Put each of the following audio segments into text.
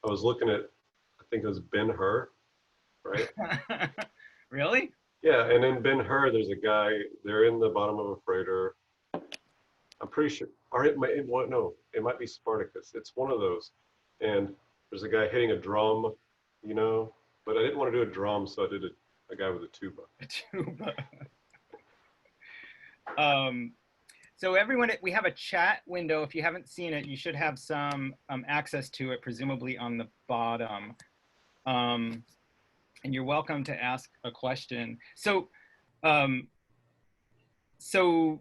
I was looking at, I think it was Ben-Hur, right? Really? Yeah, and in Ben-Hur, there's a guy. They're in the bottom of a freighter. I'm pretty sure, or no, it might be Spartacus. It's one of those, and there's a guy hitting a drum, you know. But I didn't want to do a drum, so I did a guy with a tuba. A tuba. Um, so everyone, we have a chat window. If you haven't seen it, you should have some access to it, presumably on the bottom. And you're welcome to ask a question. Um, so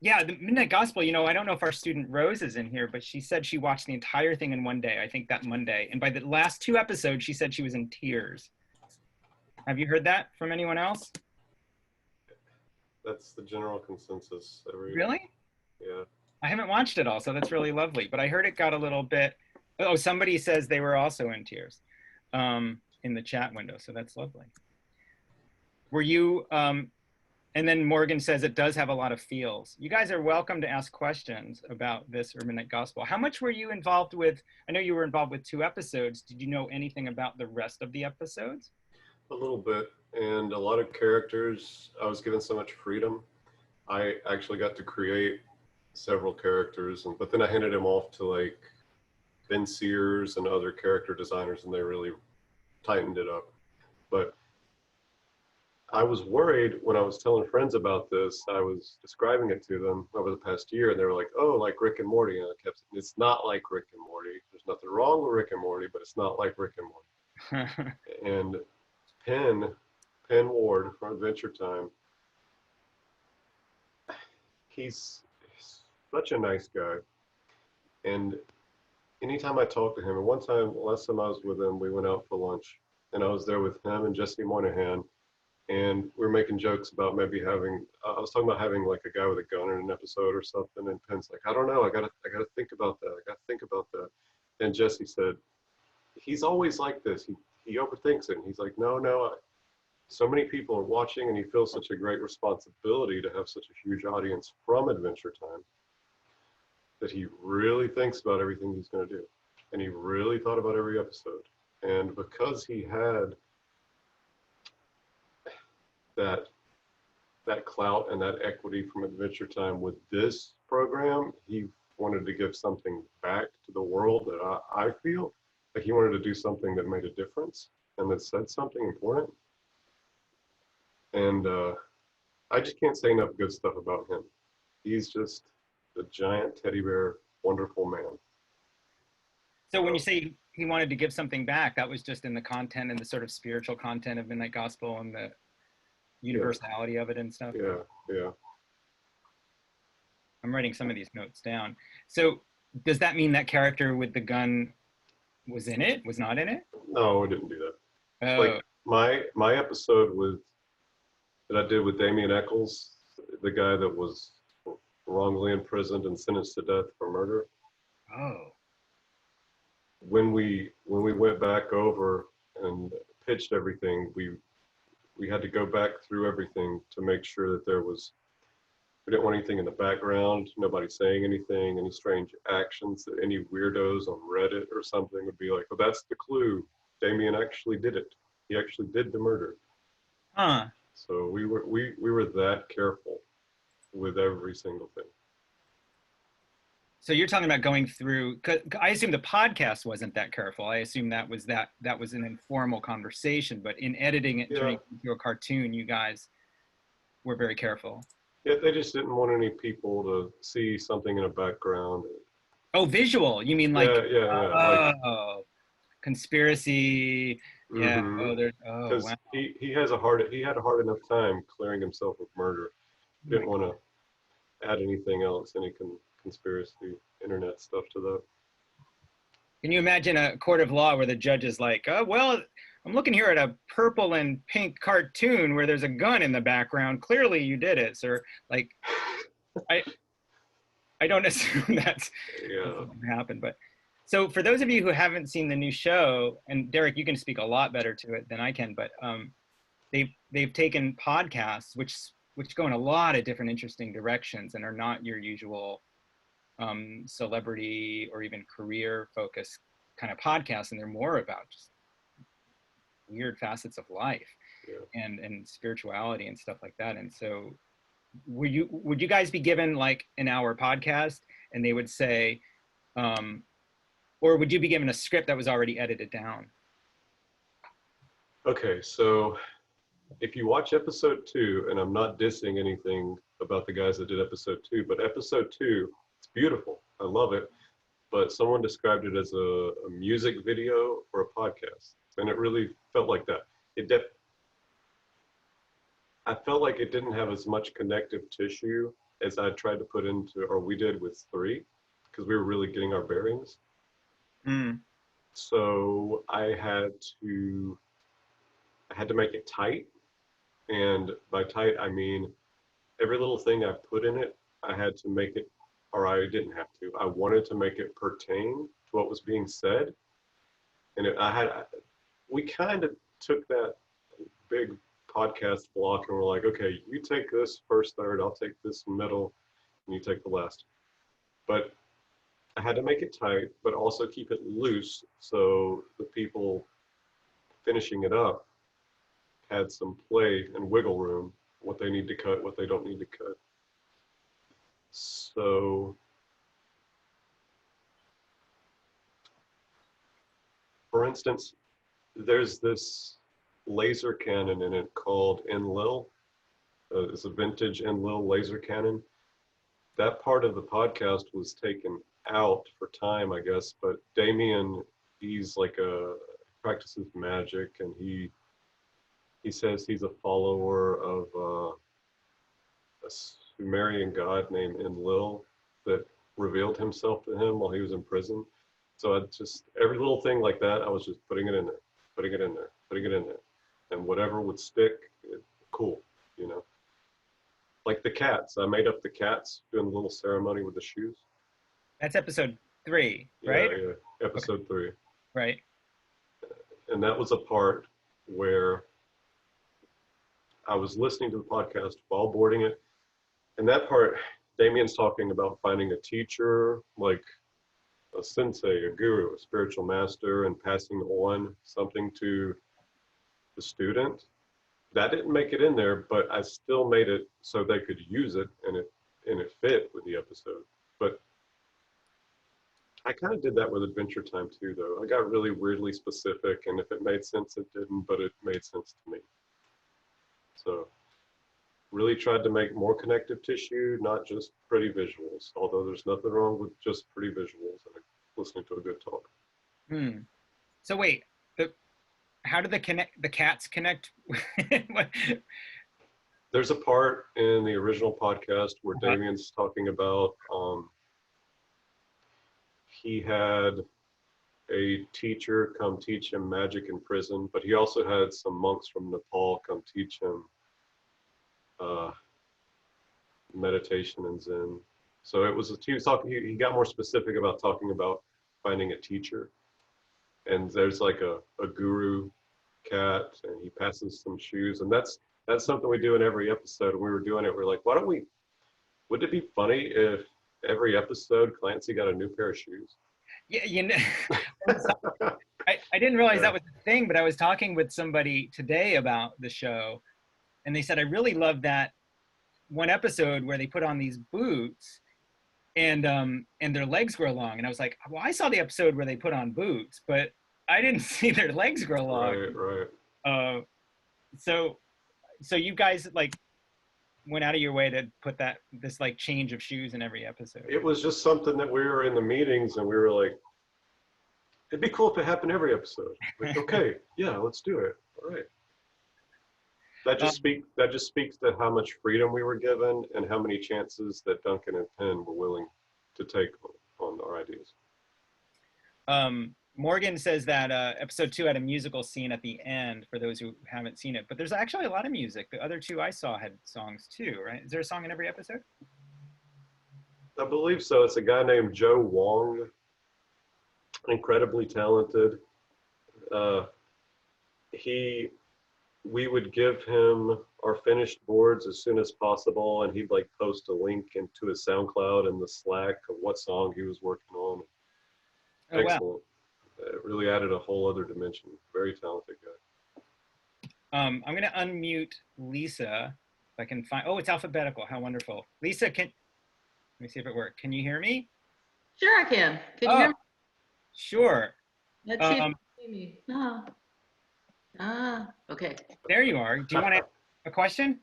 yeah, the Midnight Gospel, you know, I don't know if our student Rose is in here, but she said she watched the entire thing in one day, I think that Monday. And by the last 2 episodes, she said she was in tears. Have you heard that from anyone else? That's the general consensus. Really? Yeah. I haven't watched it all, so that's really lovely. But I heard it got a little bit, oh, somebody says they were also in tears in the chat window, so that's lovely. Were you, and then Morgan says it does have a lot of feels. You guys are welcome to ask questions about this or Midnight Gospel. How much were you involved with? I know you were involved with 2 episodes. Did you know anything about the rest of the episodes? A little bit, and a lot of characters. I was given so much freedom. I actually got to create several characters, but then I handed them off to like Ben Sears and other character designers, and they really tightened it up. But I was worried when I was telling friends about this. I was describing it to them over the past year, and they were like, "Oh, like Rick and Morty." And I kept saying, "It's not like Rick and Morty. There's nothing wrong with Rick and Morty, but it's not like Rick and Morty." And Penn Ward from Adventure Time, he's such a nice guy. And anytime I talk to him, and one time, last time I was with him, we went out for lunch, and I was there with him and Jesse Moynihan, and we were making jokes about maybe having. I was talking about having like a guy with a gun in an episode or something, and Penn's like, I don't know, I gotta think about that. I gotta think about that. And Jesse said, he's always like this. He overthinks it, and he's like, no. So many people are watching, and he feels such a great responsibility to have such a huge audience from Adventure Time that he really thinks about everything he's going to do. And he really thought about every episode. And because he had that clout and that equity from Adventure Time with this program, he wanted to give something back to the world that I feel like he wanted to do something that made a difference and that said something important. And I just can't say enough good stuff about him. He's just a giant teddy bear, wonderful man. So when you say he wanted to give something back, that was just in the content and the sort of spiritual content of Midnight Gospel and the universality of it and stuff? Yeah. I'm writing some of these notes down. So does that mean that character with the gun was in it, was not in it? No, I didn't do that. Oh. Like my episode that I did with Damien Eccles, the guy that was wrongly imprisoned and sentenced to death for murder. Oh. When we went back over and pitched everything, we had to go back through everything to make sure that we didn't want anything in the background, nobody saying anything, any strange actions that any weirdos on Reddit or something would be like, oh, that's the clue. Damien actually did it. He actually did the murder. Huh. So we were that careful with every single thing. So you're talking about going through, 'cause I assume the podcast wasn't that careful. I assume that was an informal conversation, but in editing it, turning it into a cartoon, you guys were very careful. Yeah, they just didn't want any people to see something in a background. Oh, visual. You mean like, yeah. Oh, conspiracy. Yeah. Mm-hmm. Oh, there's, oh, wow. he had a hard enough time clearing himself of murder. Didn't want to add anything else, any conspiracy internet stuff to that. Can you imagine a court of law where the judge is like, oh, well, I'm looking here at a purple and pink cartoon where there's a gun in the background. Clearly you did it, sir. Like, I don't assume that's what happened. But so for those of you who haven't seen the new show, and Derek, you can speak a lot better to it than I can, but they've taken podcasts, which go in a lot of different interesting directions and are not your usual celebrity or even career focused kind of podcasts, and they're more about just weird facets of life and spirituality and stuff like that. And so would you guys be given like an hour podcast and they would say, or would you be given a script that was already edited down? Okay, so if you watch episode 2, and I'm not dissing anything about the guys that did episode 2, but episode 2, it's beautiful. I love it. But someone described it as a music video or a podcast. And it really felt like that. I felt like it didn't have as much connective tissue as I tried to put into, or we did with 3, because we were really getting our bearings. So I had to make it tight. And by tight, I mean every little thing I put in it, I had to make it, or I didn't have to. I wanted to make it pertain to what was being said. And we kind of took that big podcast block and we're like, okay, you take this first third, I'll take this middle, and you take the last. But I had to make it tight, but also keep it loose so the people finishing it up had some play and wiggle room, what they need to cut, what they don't need to cut. So for instance, there's this laser cannon in it called Enlil. It's a vintage Enlil laser cannon. That part of the podcast was taken out for time, I guess, but Damien, he's like practices magic, and he says he's a follower of a Sumerian god named Enlil that revealed himself to him while he was in prison. So I just, every little thing like that, I was just putting it in there, putting it in there, putting it in there. And whatever would stick, cool, you know. Like the cats, I made up the cats doing a little ceremony with the shoes. That's episode 3, right? Yeah, episode 3. Right. And that was a part where I was listening to the podcast while boarding it. And that part, Damien's talking about finding a teacher, like a sensei, a guru, a spiritual master, and passing on something to the student. That didn't make it in there, but I still made it so they could use it, and it fit with the episode. But I kind of did that with Adventure Time too, though. I got really weirdly specific, and if it made sense, it didn't, but it made sense to me. So really tried to make more connective tissue, not just pretty visuals, although there's nothing wrong with just pretty visuals and listening to a good talk. So wait, how do the cats connect? There's a part in the original podcast where Damien's talking about he had a teacher come teach him magic in prison, but he also had some monks from Nepal come teach him meditation and Zen. So he got more specific about talking about finding a teacher. And there's like a guru cat, and he passes some shoes, and that's something we do in every episode. And we were doing it, we're like, would it be funny if every episode Clancy got a new pair of shoes? Yeah, you know, I didn't realize that was a thing, but I was talking with somebody today about the show, and they said, I really love that one episode where they put on these boots and their legs grow long. And I was like, well, I saw the episode where they put on boots, but I didn't see their legs grow long. Right. So you guys like went out of your way to put this like change of shoes in every episode. It was just something that we were in the meetings and we were like, it'd be cool if it happened every episode. Like, okay, yeah, let's do it. All right. That just speaks to how much freedom we were given and how many chances that Duncan and Penn were willing to take on our ideas. Morgan says that episode 2 had a musical scene at the end for those who haven't seen it, but there's actually a lot of music. The other 2 I saw had songs too, right? Is there a song in every episode? I believe so. It's a guy named Joe Wong, incredibly talented. We would give him our finished boards as soon as possible, and he'd like post a link into his SoundCloud and the Slack of what song he was working on. Oh, excellent. Wow. It really added a whole other dimension. Very talented guy. I'm going to unmute Lisa if I can find. Oh, it's alphabetical. How wonderful. Lisa, let me see if it worked. Can you hear me? Sure, I can. Can you Oh, hear me? sure. Let's see if you can see me. Okay. There you are. Do you want to ask a question?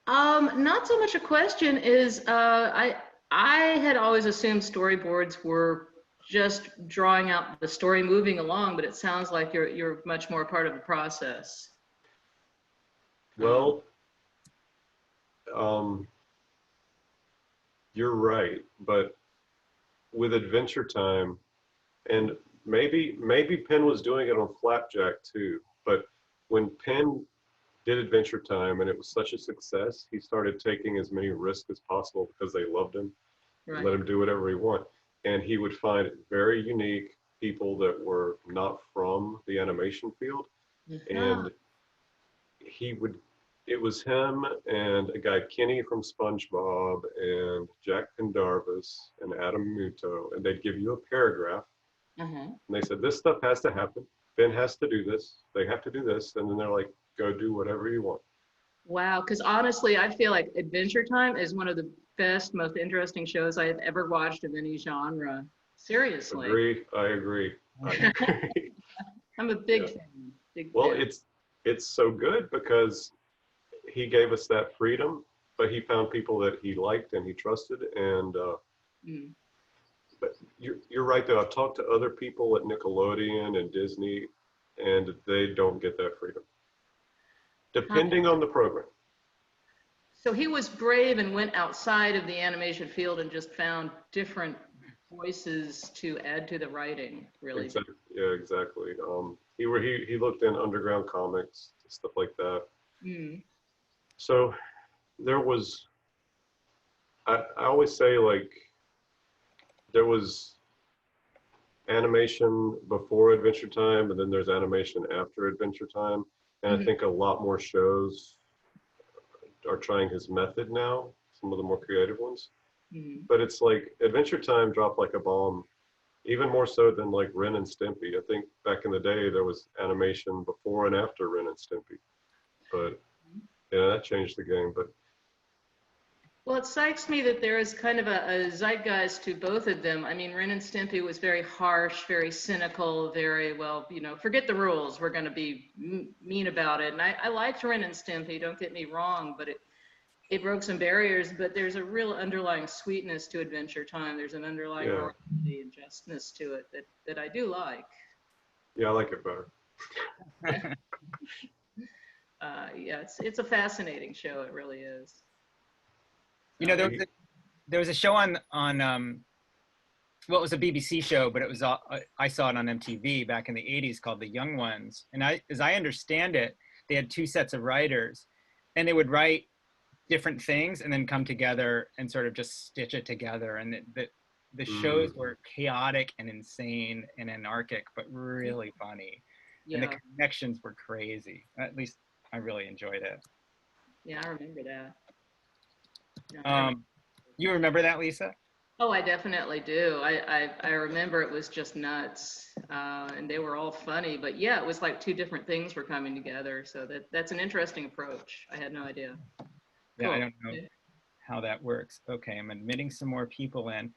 Not so much a question is I had always assumed storyboards were just drawing out the story moving along, but it sounds like you're much more a part of the process. Well, you're right, but with Adventure Time, and maybe Penn was doing it on Flapjack too, but when Penn did Adventure Time and it was such a success, he started taking as many risks as possible because they loved him, Right. let him do whatever he wanted. And he would find very unique people that were not from the animation field. And it was him and a guy, Kenny from SpongeBob, and Jack Pendarvis and Adam Muto, and they'd give you a paragraph. And they said, this stuff has to happen. Ben has to do this. They have to do this. And then they're like, go do whatever you want. Wow, because honestly, I feel like Adventure Time is one of the best, most interesting shows I have ever watched of any genre. Seriously. I agree. I'm a big fan. Well, it's so good because he gave us that freedom, but he found people that he liked and he trusted. And but you're right though. I've talked to other people at Nickelodeon and Disney, and they don't get that freedom, depending on the program. So he was brave and went outside of the animation field and just found different voices to add to the writing, really. Exactly. Yeah, exactly. He looked in underground comics, stuff like that. So there was, I always say, like, there was animation before Adventure Time, and then there's animation after Adventure Time. And I think a lot more shows are trying his method now, some of the more creative ones. But it's like Adventure Time dropped like a bomb, even more so than like Ren and Stimpy. I think back in the day there was animation before and after Ren and Stimpy. But yeah, that changed the game. But well, it strikes me that there is kind of a zeitgeist to both of them. I mean, Ren and Stimpy was very harsh, very cynical, very, well, you know, forget the rules. We're going to be mean about it. And I liked Ren and Stimpy, don't get me wrong, but it broke some barriers. But there's a real underlying sweetness to Adventure Time. There's an underlying morality and justness to it that I do like. Yeah, I like it better. Yeah, it's a fascinating show. It really is. You know, there was a show on well, it was a BBC show, but it was I saw it on MTV back in the 80s called The Young Ones. And as I understand it, they had two sets of writers, and they would write different things and then come together and sort of just stitch it together. And the shows were chaotic and insane and anarchic, but really funny. And the connections were crazy. At least I really enjoyed it. Yeah, I remember that. You remember that, Lisa? Oh, I definitely do. I remember it was just nuts, and they were all funny. But yeah, it was like two different things were coming together. So that's an interesting approach. I had no idea. Yeah, cool. I don't know how that works. Okay, I'm admitting some more people in.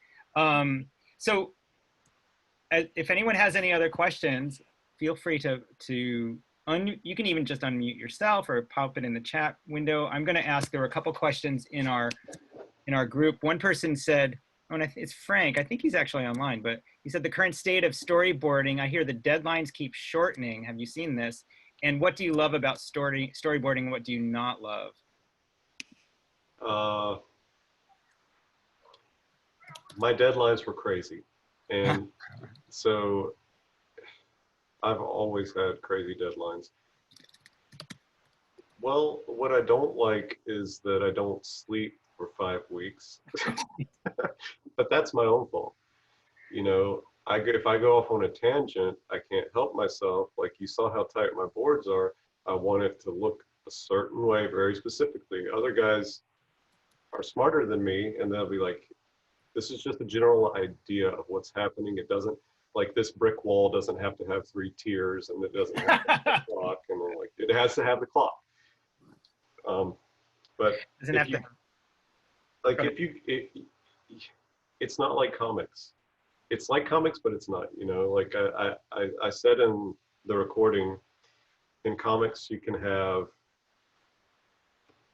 So if anyone has any other questions, feel free to you can even just unmute yourself or pop it in the chat window. I'm going to ask, there were a couple questions in our group. One person said, it's Frank, I think he's actually online, but he said the current state of storyboarding, I hear the deadlines keep shortening. Have you seen this? And what do you love about storyboarding and what do you not love? My deadlines were crazy. And so I've always had crazy deadlines. Well, what I don't like is that I don't sleep for 5 weeks. But that's my own fault. You know, if I go off on a tangent, I can't help myself. Like you saw how tight my boards are. I want it to look a certain way very specifically. Other guys are smarter than me and they'll be like, this is just a general idea of what's happening. It doesn't, like this brick wall doesn't have to have 3 tiers, and it doesn't have to have a clock, and I'm like, it has to have the clock. But Doesn't if have you, to. like, it's not like comics. It's like comics, but it's not. You know, like I said in the recording, in comics you can have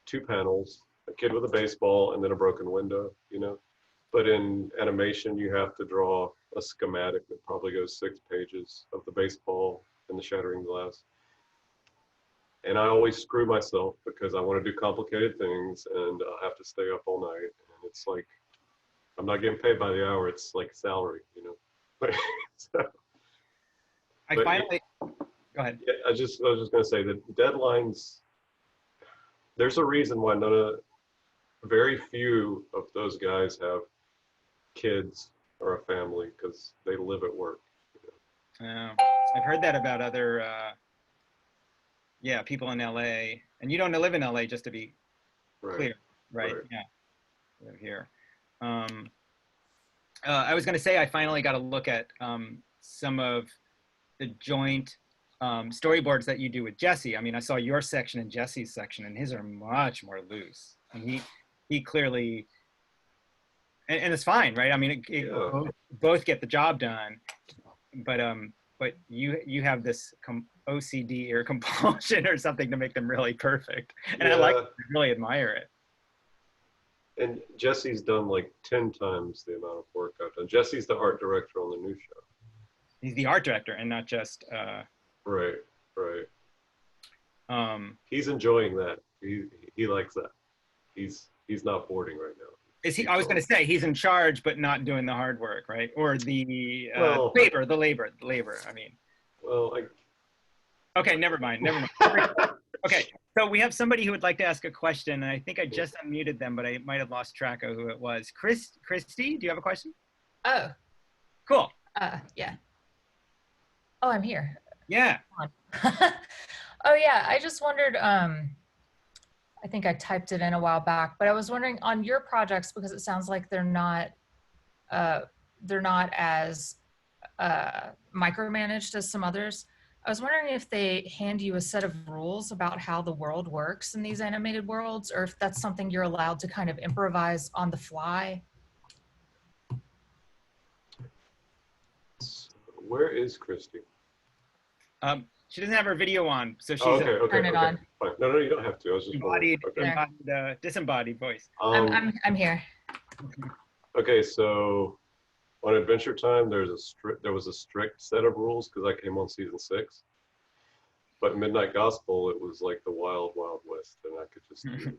2 panels, a kid with a baseball, and then a broken window. You know, but in animation you have to draw a schematic that probably goes 6 pages of the baseball and the shattering glass. And I always screw myself because I want to do complicated things, and I have to stay up all night. And it's like, I'm not getting paid by the hour. It's like salary, you know. So, I but finally, go ahead. yeah, I was just going to say that deadlines, there's a reason why very few of those guys have kids or a family, because they live at work. I've heard that about other, people in LA. And you don't live in LA, just to be clear, right? Yeah, live here. I was going to say I finally got to look at some of the joint storyboards that you do with Jesse. I mean, I saw your section and Jesse's section, and his are much more loose. And he clearly, and it's fine, right? I mean, both get the job done, but you have this OCD or compulsion or something to make them really perfect, and I really admire it. And Jesse's done like 10 times the amount of work I've done. Jesse's the art director on the new show. He's the art director and not just Right. He's enjoying that. He likes that. He's not boarding right now. Is he? I was going to say he's in charge, but not doing the hard work, right? Or the labor. I mean. Well, Okay, never mind. Okay, so we have somebody who would like to ask a question, and I think I just unmuted them, but I might have lost track of who it was. Christy, do you have a question? Oh. Cool. Yeah. Oh, I'm here. Yeah. Oh, yeah. I just wondered, I think I typed it in a while back, but I was wondering on your projects, because it sounds like they're not as micromanaged as some others. I was wondering if they hand you a set of rules about how the world works in these animated worlds, or if that's something you're allowed to kind of improvise on the fly. Where is Christy? She doesn't have her video on, so she's okay, turn it on. Fine. No, you don't have to. I was just disembodied voice. I'm here. Okay, so on Adventure Time, there was a strict set of rules because I came on season 6. But Midnight Gospel, it was like the wild, wild west, and I could just do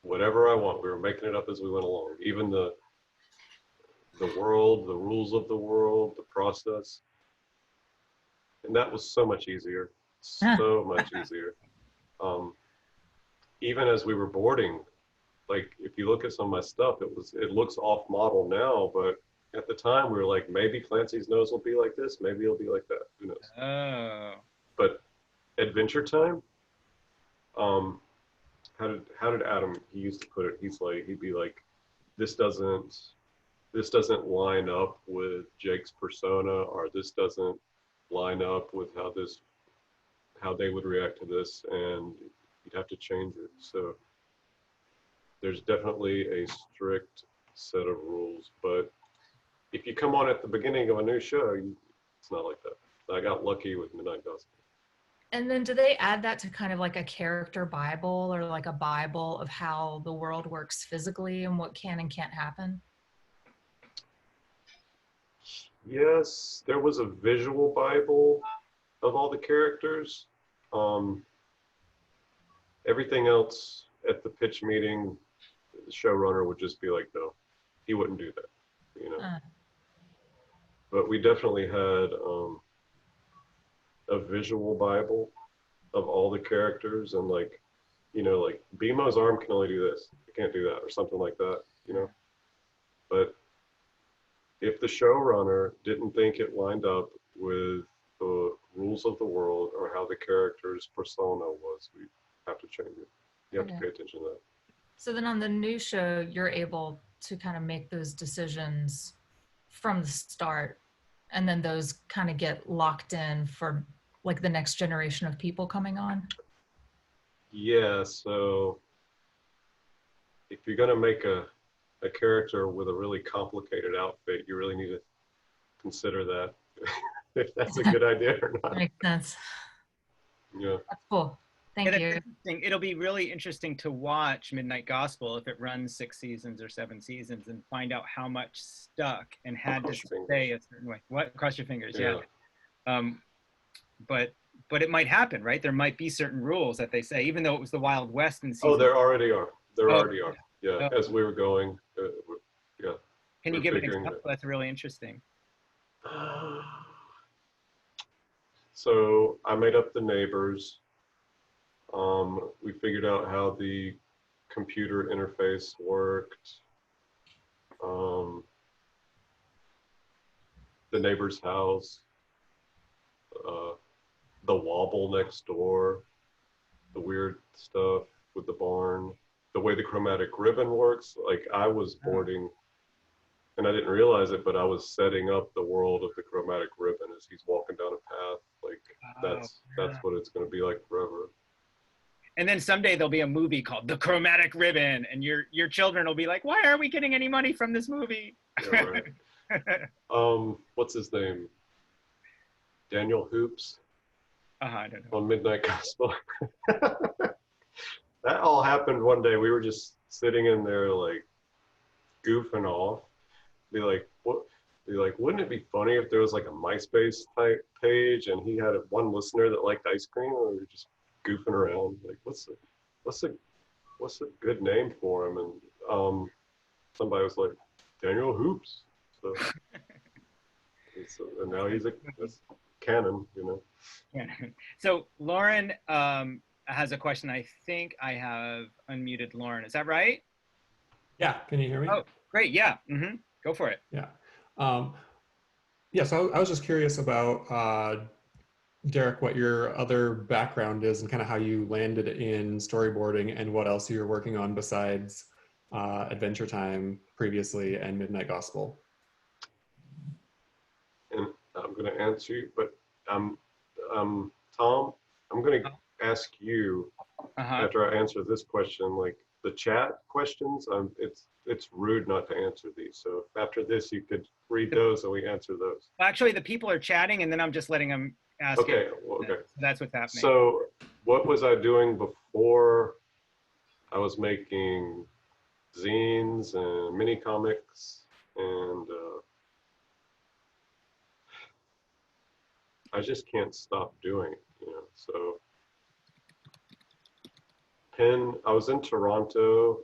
whatever I want. We were making it up as we went along. Even the world, the rules of the world, the process. And that was so much easier. So much easier. Even as we were boarding, like if you look at some of my stuff, it looks off model now, but at the time we were like, maybe Clancy's nose will be like this, maybe it'll be like that. Who knows? Oh. But Adventure Time, how did Adam, he used to put it, he'd be like, this doesn't line up with Jake's persona, or this doesn't line up with how they would react to this, and you'd have to change it. So there's definitely a strict set of rules, but if you come on at the beginning of a new show, it's not like that. I got lucky with Midnight Gospel. And then do they add that to kind of like a character Bible, or like a Bible of how the world works physically and what can and can't happen? Yes, there was a visual Bible of all the characters. Everything else at the pitch meeting, the showrunner would just be like, no, he wouldn't do that, you know. But we definitely had a visual Bible of all the characters, and like, you know, like BMO's arm can only do this, it can't do that, or something like that, you know. But if the showrunner didn't think it lined up with the rules of the world or how the character's persona was, we have to change it. You have to pay attention to that. So then on the new show, you're able to kind of make those decisions from the start and then those kind of get locked in for like the next generation of people coming on? Yeah, so if you're gonna make a character with a really complicated outfit, you really need to consider that if that's a good idea or not. Makes sense. Yeah. That's cool. Thank you. Interesting. It'll be really interesting to watch Midnight Gospel if it runs 6 seasons or 7 seasons and find out how much stuck and had to stay a certain way. What? Cross your fingers. Yeah. But it might happen, right? There might be certain rules that they say, even though it was the Wild West in season. Oh, there already are. There already are. Yeah. As we were going. Yeah. Can you give an example? That's really interesting. So I made up the neighbors. We figured out how the computer interface worked. The neighbor's house, the wobble next door, the weird stuff with the barn, the way the chromatic ribbon works. Like I was boarding, and I didn't realize it, but I was setting up the world of the chromatic ribbon as he's walking down a path. Like that's what it's going to be like forever. And then someday there'll be a movie called The Chromatic Ribbon, and your children will be like, "Why are we getting any money from this movie?" Yeah, right. What's his name? Daniel Hoops. I don't know. On Midnight Gospel. That all happened one day. We were just sitting in there like goofing off. Be like, what? Be like, wouldn't it be funny if there was like a MySpace type page and he had one listener that liked ice cream, and we were just goofing around. Like, what's a good name for him? And somebody was like, Daniel Hoops. So, and now he's that's canon, you know. Yeah. So Lauren has a question. I think I have unmuted Lauren. Is that right? Yeah. Can you hear me? Oh, great. Yeah. Go for it. Yeah. Yeah. So I was just curious about Derek, what your other background is and kind of how you landed in storyboarding and what else you're working on besides Adventure Time previously and Midnight Gospel. And I'm going to answer you, but Tom, I'm going to ask you after I answer this question, like the chat questions. It's rude not to answer these. So after this, you could read those and we answer those. Well, actually, the people are chatting, and then I'm just letting them ask. Okay. Well, okay. So that's what's happening. So what was I doing before? I was making zines and mini comics, and I just can't stop doing it, you know. So I was in Toronto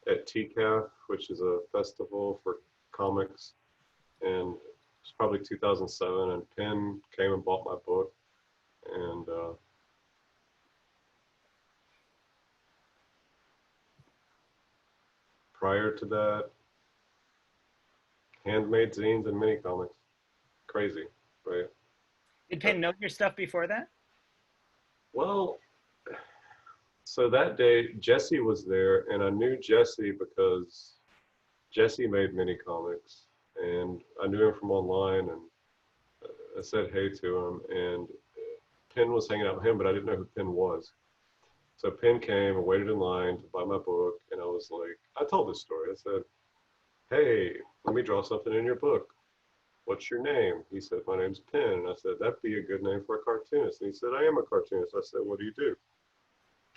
at TCAF, which is a festival for comics, and it's probably 2007, and Penn came and bought my book, and prior to that, handmade zines and mini comics. Crazy, right? Did Penn know your stuff before that? Well, so that day Jesse was there, and I knew Jesse because Jesse made mini comics, and I knew him from online, and I said hey to him, and Penn was hanging out with him, but I didn't know who Penn was. So Penn came and waited in line to buy my book, and I was like, I told this story. I said, hey, let me draw something in your book. What's your name? He said, my name's Penn. And I said, that'd be a good name for a cartoonist. And he said, I am a cartoonist. I said, what do you do?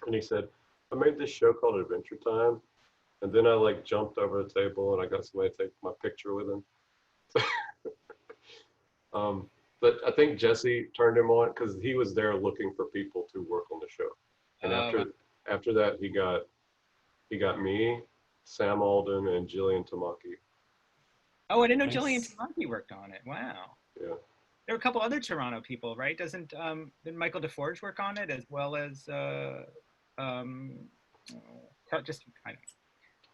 And he said, I made this show called Adventure Time. And then I like jumped over the table and I got somebody to take my picture with him. But I think Jesse turned him on because he was there looking for people to work on the show. And after that, he got me, Sam Alden, and Jillian Tamaki. Oh, I didn't know Jillian Tamaki worked on it. Wow. Yeah. There were a couple other Toronto people, right? Didn't Michael DeForge work on it as well as just kind of.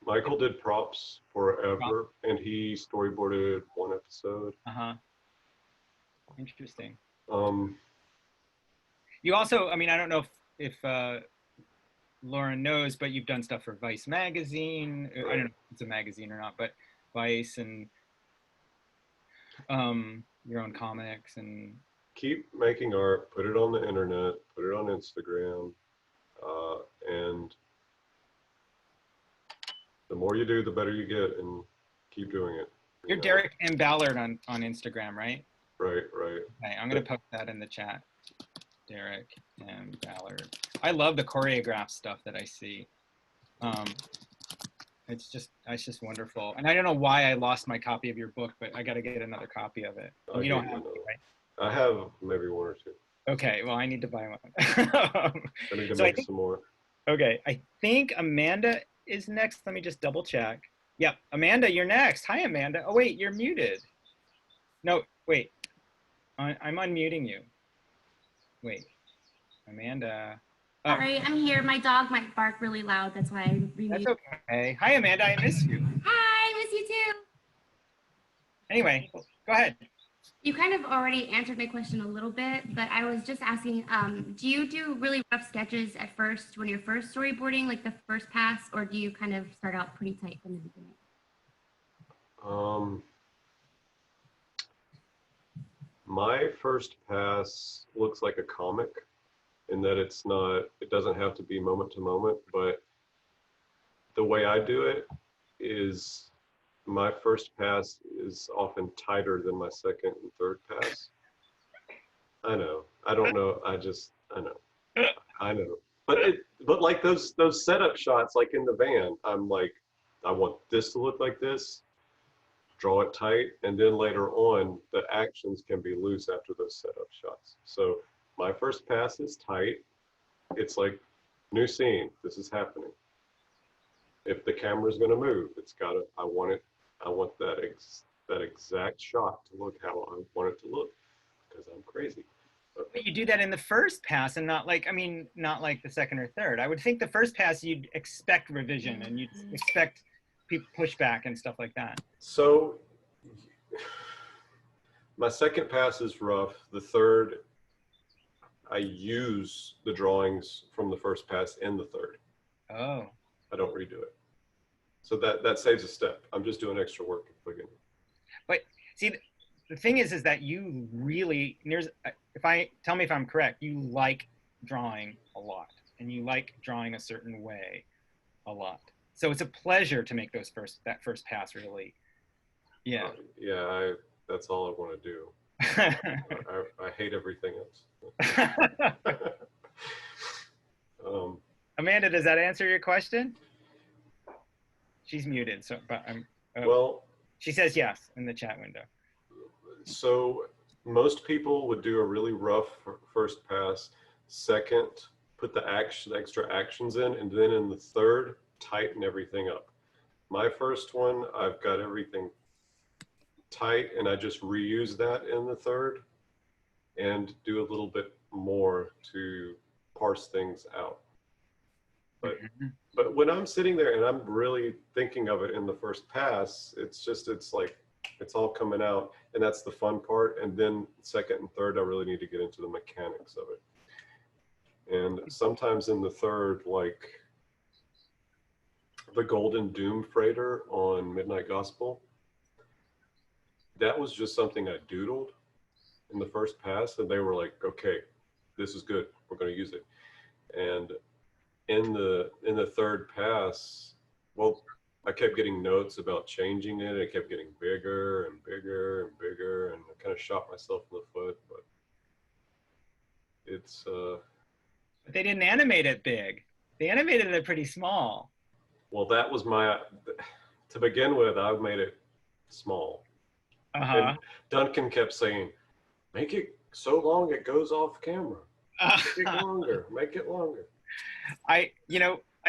Michael did props forever, and he storyboarded one episode. Interesting. You also, I mean, I don't know if Lauren knows, but you've done stuff for Vice magazine. Right. I don't know if it's a magazine or not, but Vice and your own comics and. Keep making art, put it on the internet, put it on Instagram, and the more you do, the better you get, and keep doing it. You're Derek Ballard on Instagram, right? Right, right. Okay, I'm gonna post that in the chat. Derek Ballard. I love the choreographed stuff that I see. It's just wonderful. And I don't know why I lost my copy of your book, but I got to get another copy of it. And you don't have it, right? I have maybe one or two. Okay, well, I need to buy one. I need to make some more. Okay, I think Amanda is next. Let me just double check. Yep, Amanda, you're next. Hi, Amanda. Oh, wait, you're muted. No, wait. I'm unmuting you. Wait, Amanda. Oh. Sorry, I'm here. My dog might bark really loud. That's why I remuted. That's okay. Hi, Amanda. I miss you. Hi, I miss you too. Anyway, go ahead. You kind of already answered my question a little bit, but I was just asking, do you do really rough sketches at first when you're first storyboarding, like the first pass, or do you kind of start out pretty tight from the beginning? My first pass looks like a comic in that it doesn't have to be moment to moment, but the way I do it is my first pass is often tighter than my second and third pass. I know. I don't know. I know. I know. But like those setup shots, like in the van, I'm like, I want this to look like this, draw it tight, and then later on, the actions can be loose after those setup shots. So my first pass is tight. It's like, new scene, this is happening. If the camera's gonna move, I want that exact shot to look how I want it to look, because I'm crazy. But you do that in the first pass and not like the second or third. I would think the first pass you'd expect revision and you'd expect pushback and stuff like that. So my second pass is rough. The third, I use the drawings from the first pass in the third. Oh. I don't redo it. So that saves a step. I'm just doing extra work at the beginning. But see, the thing is that you really, tell me if I'm correct, you like drawing a lot and you like drawing a certain way a lot. So it's a pleasure to make that first pass really. Yeah. Yeah, that's all I want to do. I hate everything else. Amanda, does that answer your question? She's muted, so but I'm. Well, she says yes in the chat window. So most people would do a really rough first pass, second, put the extra actions in, and then in the third, tighten everything up. My first one, I've got everything tight, and I just reuse that in the third and do a little bit more to parse things out. But when I'm sitting there and I'm really thinking of it in the first pass, it's like it's all coming out, and that's the fun part. And then second and third, I really need to get into the mechanics of it. And sometimes in the third, like the Golden Doom Freighter on Midnight Gospel, that was just something I doodled in the first pass, and they were like, okay, this is good, we're going to use it. And in the third pass, well, I kept getting notes about changing it. It kept getting bigger and bigger and bigger, and I kind of shot myself in the foot. But it's. But they didn't animate it big. They animated it pretty small. Well, that was to begin with. I made it small. And Duncan kept saying, "Make it so long it goes off camera. Make it longer. Make it longer." I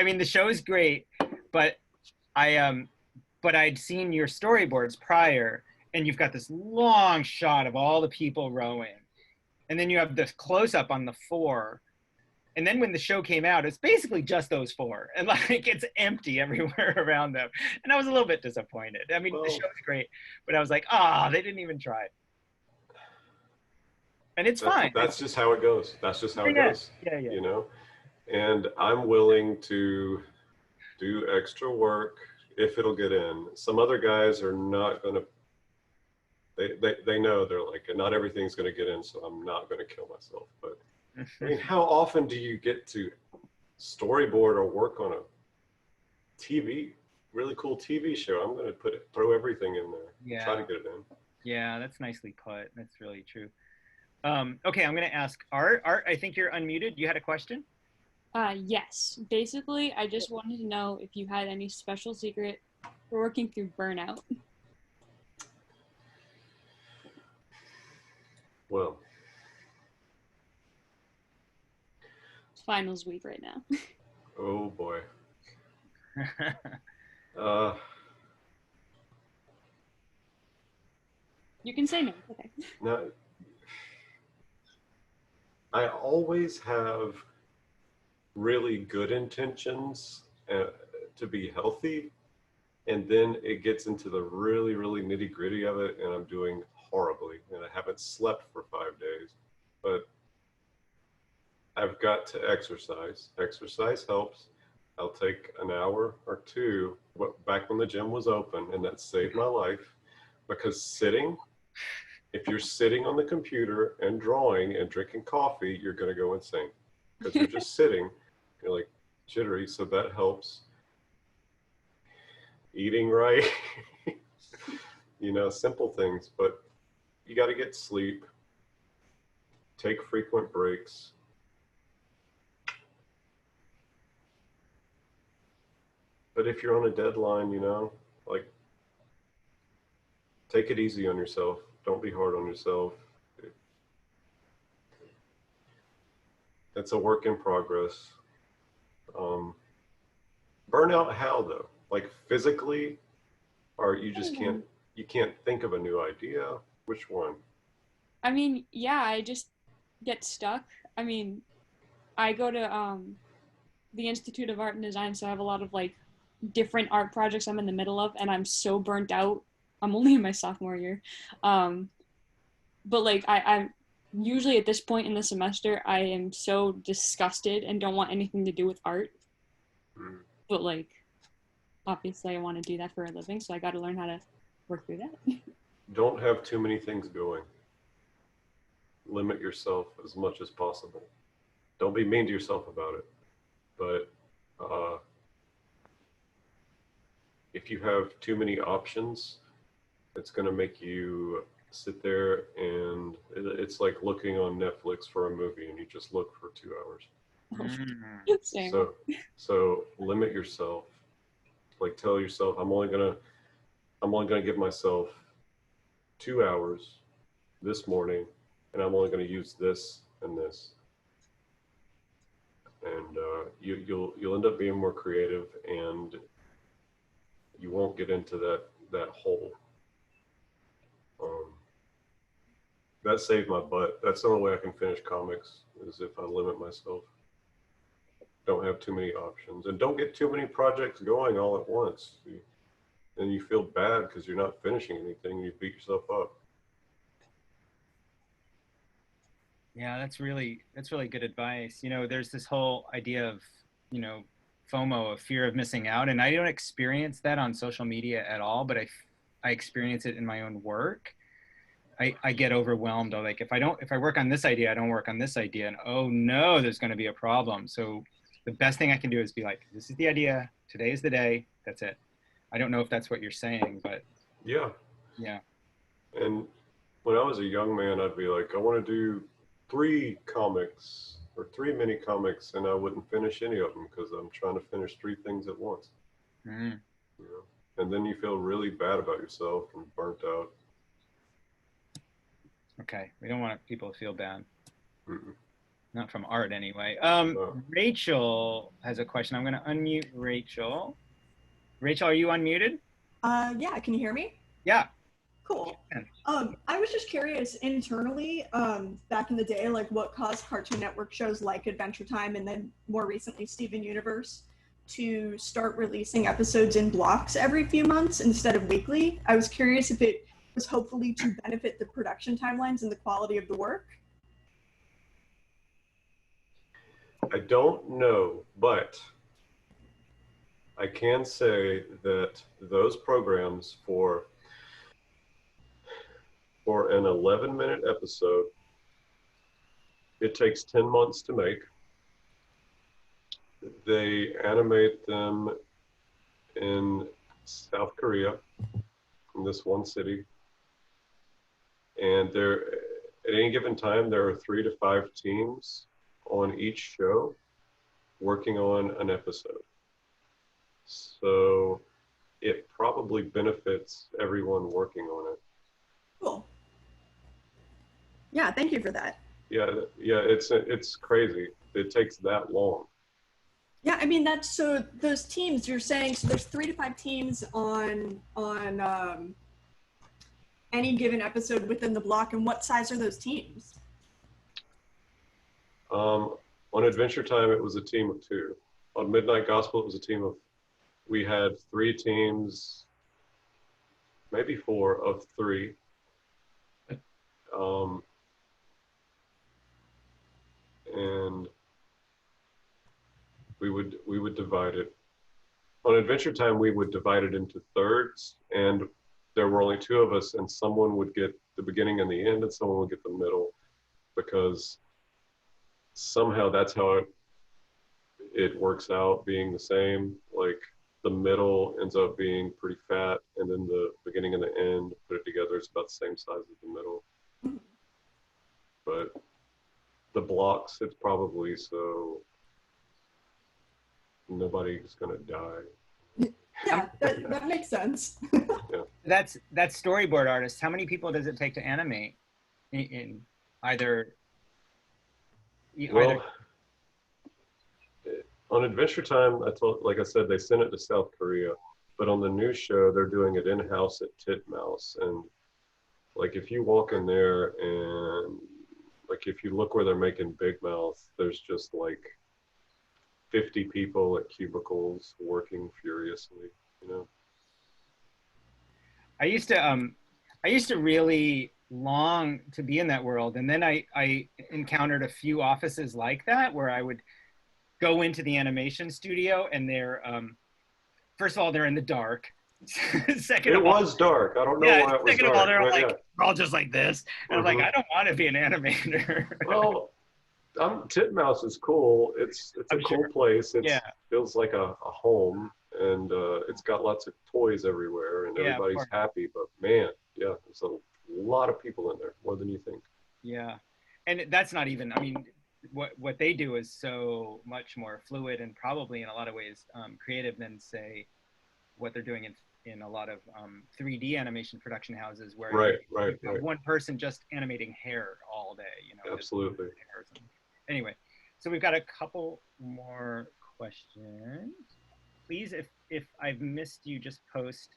mean, the show is great, but I'd seen your storyboards prior, and you've got this long shot of all the people rowing, and then you have this close up on the four, and then when the show came out, it's basically just those four, and like it's empty everywhere around them, and I was a little bit disappointed. I mean, the show is great, but I was like, they didn't even try. And it's fine. That's just how it goes. That's just how it goes. Yeah. You know. And I'm willing to do extra work if it'll get in. Some other guys are not going to, They know, they're like, not everything's going to get in, so I'm not going to kill myself. But I mean, how often do you get to storyboard or work on a really cool TV show? I'm going to throw everything in there. Yeah. Try to get it in. Yeah, that's nicely put. That's really true. Okay, I'm going to ask Art. Art, I think you're unmuted. You had a question? Yes. Basically, I just wanted to know if you had any special secret for working through burnout. Well, It's finals week right now. oh boy. You can say no. Okay. Now, I always have really good intentions to be healthy, and then it gets into the really, really nitty gritty of it, and I'm doing horribly, and I haven't slept for 5 days. But I've got to exercise. Exercise helps. I'll take an hour or two back when the gym was open, and that saved my life, because if you're sitting on the computer and drawing and drinking coffee, you're going to go insane, because you're just sitting, you're like jittery. So that helps. Eating right, simple things, but you got to get sleep, take frequent breaks. But if you're on a deadline, like, take it easy on yourself. Don't be hard on yourself. It's a work in progress. Burnout how though? Like physically, or you just can't think of a new idea? Which one? I mean, yeah, I just get stuck. I mean, I go to the Institute of Art and Design, so I have a lot of like different art projects I'm in the middle of, and I'm so burnt out. I'm only in my sophomore year. But like I'm usually at this point in the semester, I am so disgusted and don't want anything to do with art. But like, obviously I want to do that for a living, so I got to learn how to work through that. Don't have too many things going. Limit yourself as much as possible. Don't be mean to yourself about it. But if you have too many options, it's going to make you sit there, and it's like looking on Netflix for a movie and you just look for 2 hours. Same. So limit yourself. Like, tell yourself, I'm only gonna give myself 2 hours this morning, and I'm only gonna use this and this. And you'll end up being more creative, and you won't get into that hole. That saved my butt. That's the only way I can finish comics, is if I limit myself. Don't have too many options, and don't get too many projects going all at once. And you feel bad because you're not finishing anything, and you beat yourself up. Yeah, that's really good advice. There's this whole idea of, FOMO, of fear of missing out, and I don't experience that on social media at all, but I experience it in my own work. I get overwhelmed. Like, if I work on this idea, I don't work on this idea, and oh no, there's going to be a problem. So the best thing I can do is be like, this is the idea, today is the day, that's it. I don't know if that's what you're saying, but yeah. And when I was a young man, I'd be like, I want to do 3 comics or 3 mini comics, and I wouldn't finish any of them because I'm trying to finish 3 things at once. And then you feel really bad about yourself and burnt out. Okay, we don't want people to feel bad. Mm-mm. Not from Art anyway. No. Rachel has a question. I'm going to unmute Rachel. Rachel, are you unmuted? Yeah, can you hear me? Yeah. Cool. I was just curious, internally, back in the day, like what caused Cartoon Network shows like Adventure Time and then more recently Steven Universe to start releasing episodes in blocks every few months instead of weekly? I was curious if it was hopefully to benefit the production timelines and the quality of the work. I don't know, but I can say that those programs for for an 11-minute episode. It takes 10 months to make. They animate them in South Korea, in this one city. And there, at any given time, there are 3 to 5 teams on each show working on an episode. So it probably benefits everyone working on it. Cool. Yeah, thank you for that. Yeah, it's crazy. It takes that long. Yeah, I mean, that's so those teams you're saying, so there's 3 to 5 teams on any given episode within the block, and what size are those teams? On Adventure Time, it was a team of 2. On Midnight Gospel, it was a team of, we had 3 teams, maybe 4 of 3. And we would divide it. On Adventure Time, we would divide it into thirds, and there were only 2 of us, and someone would get the beginning and the end, and someone would get the middle, because somehow that's how it works out being the same. Like the middle ends up being pretty fat, and then the beginning and the end, put it together, it's about the same size as the middle. But the blocks, it's probably so nobody's gonna die. Yeah, that makes sense. Yeah. That's storyboard artists. How many people does it take to animate in either? Well, on Adventure Time, like I said, they sent it to South Korea, but on the new show, they're doing it in-house at Titmouse. And like, if you walk in there and like, if you look where they're making Big Mouth, there's just like 50 people at cubicles working furiously, you know? I used to really long to be in that world. And then I encountered a few offices like that where I would go into the animation studio and they're, first of all, they're in the dark. Second of all, it was dark. I don't know why it was second dark. of all, they're like, yeah. we're all just like this. And I'm like, I don't want to be an animator. Well, Titmouse is cool. It's a cool place. It feels like a home, and it's got lots of toys everywhere, and everybody's happy. But man, yeah, there's a lot of people in there, more than you think. Yeah, and that's not even. I mean, what they do is so much more fluid and probably in a lot of ways creative than say what they're doing in a lot of 3D animation production houses where you have one person just animating hair all day. You know, absolutely. Anyway, so we've got a couple more questions. Please, if I've missed you, just post.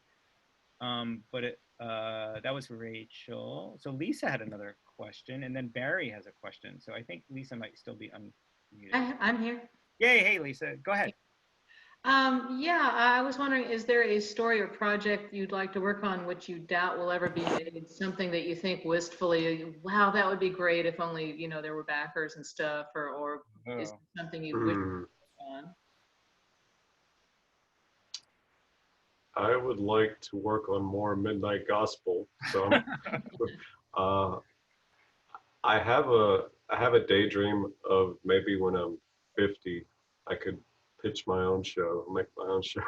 But that was Rachel. So Lisa had another question, and then Barry has a question. So I think Lisa might still be unmuted. I'm here. Yay, hey Lisa, go ahead. Yeah, I was wondering, is there a story or project you'd like to work on which you doubt will ever be made? Something that you think wistfully, wow, that would be great if only, you know, there were backers and stuff, or is it something you wish to work on? I would like to work on more Midnight Gospel. So I have a daydream of maybe when I'm 50, I could pitch my own show, make my own show.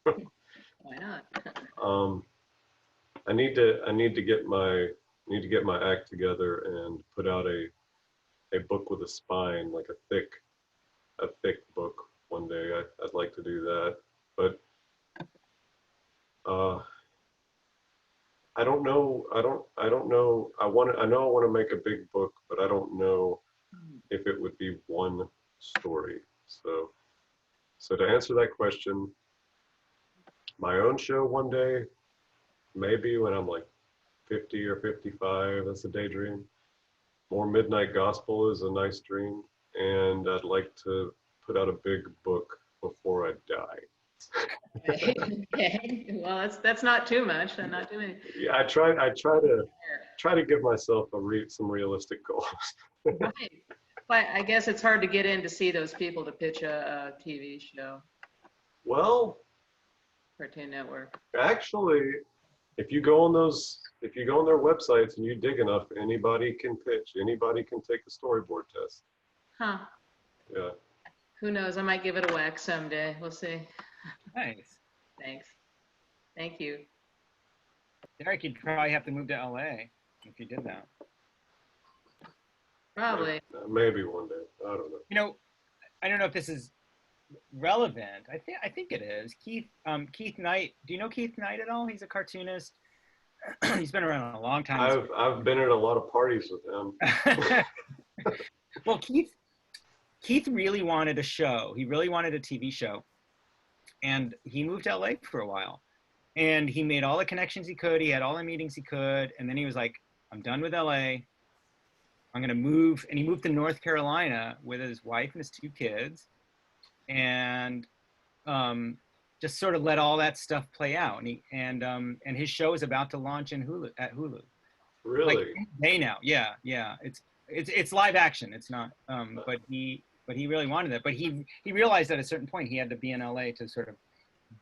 Why not? I need to get my act together and put out a book with a spine, like a thick book one day. I'd like to do that, but I don't know. I know I want to make a big book, but I don't know if it would be one story. So to answer that question, my own show one day, maybe when I'm like 50 or 55, that's a daydream. More Midnight Gospel is a nice dream, and I'd like to put out a big book before I die. Okay. Well, that's not too much. I'm not doing. Yeah, I try to give myself some realistic goals. Right. But I guess it's hard to get in to see those people to pitch a TV show. Well, Cartoon Network. actually, If you go on their websites and you dig enough, anybody can pitch. Anybody can take a storyboard test. Huh. Yeah. Who knows? I might give it a whack someday. We'll see. Nice. Thanks. Thank you. Derek, you'd probably have to move to LA if you did that. Probably. Maybe one day. I don't know. You know, I don't know if this is relevant. I think it is. Keith Knight. Do you know Keith Knight at all? He's a cartoonist. He's been around a long time. I've been at a lot of parties with him. Well, Keith really wanted a show. He really wanted a TV show, and he moved to LA for a while. And he made all the connections he could. He had all the meetings he could. And then he was like, I'm done with LA. I'm going to move. And he moved to North Carolina with his wife and his 2 kids. And just sort of let all that stuff play out. And his show is about to launch in Hulu. Really? Like day now. Yeah. It's live action. It's not. But he really wanted that. But he realized at a certain point he had to be in LA to sort of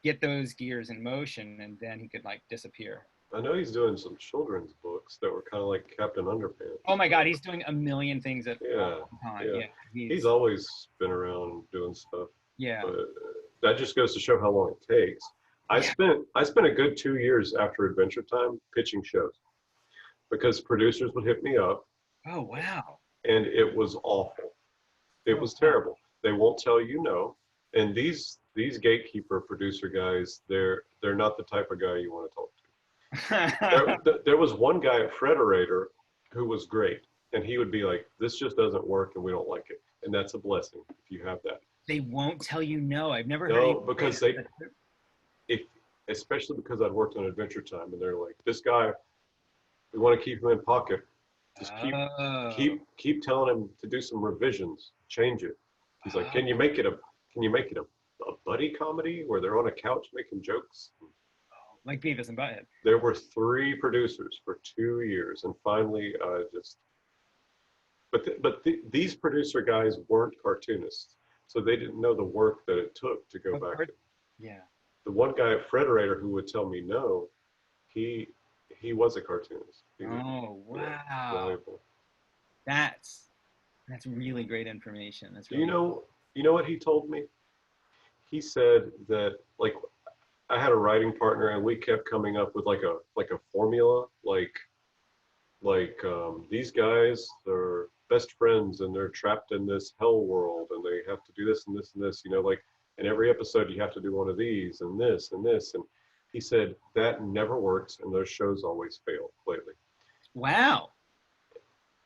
get those gears in motion, and then he could like disappear. I know he's doing some children's books that were kind of like Captain Underpants. Oh my God, he's doing a million things at Yeah, one time. yeah. Yeah, He's always been around doing stuff. yeah. But that just goes to show how long it takes. I spent a good 2 years after Adventure Time pitching shows because producers would hit me up. Oh wow. And it was awful. It was terrible. They won't tell you no. And these gatekeeper producer guys, they're not the type of guy you want to talk to. There was one guy at Frederator who was great, and he would be like, this just doesn't work and we don't like it. And that's a blessing if you have that. They won't tell you no. I've never heard. No, because especially because I'd worked on Adventure Time, and they're like, this guy, we want to keep him in pocket. Just keep telling him to do some revisions, change it. He's like, can you make it a buddy comedy where they're on a couch making jokes? Like Beavis and Butthead. There were 3 producers for 2 years, and finally, these producer guys weren't cartoonists, so they didn't know the work that it took to go back. Yeah. The one guy at Frederator who would tell me no, he was a cartoonist. Oh wow. Yeah, valuable. That's really great information. That's really You know what he told me? He said that like I had a writing partner and we kept coming up with like a formula, like these guys are best friends and they're trapped in this hell world and they have to do this and this and this, like in every episode you have to do one of these and this and this. And he said that never works and those shows always fail lately. Wow.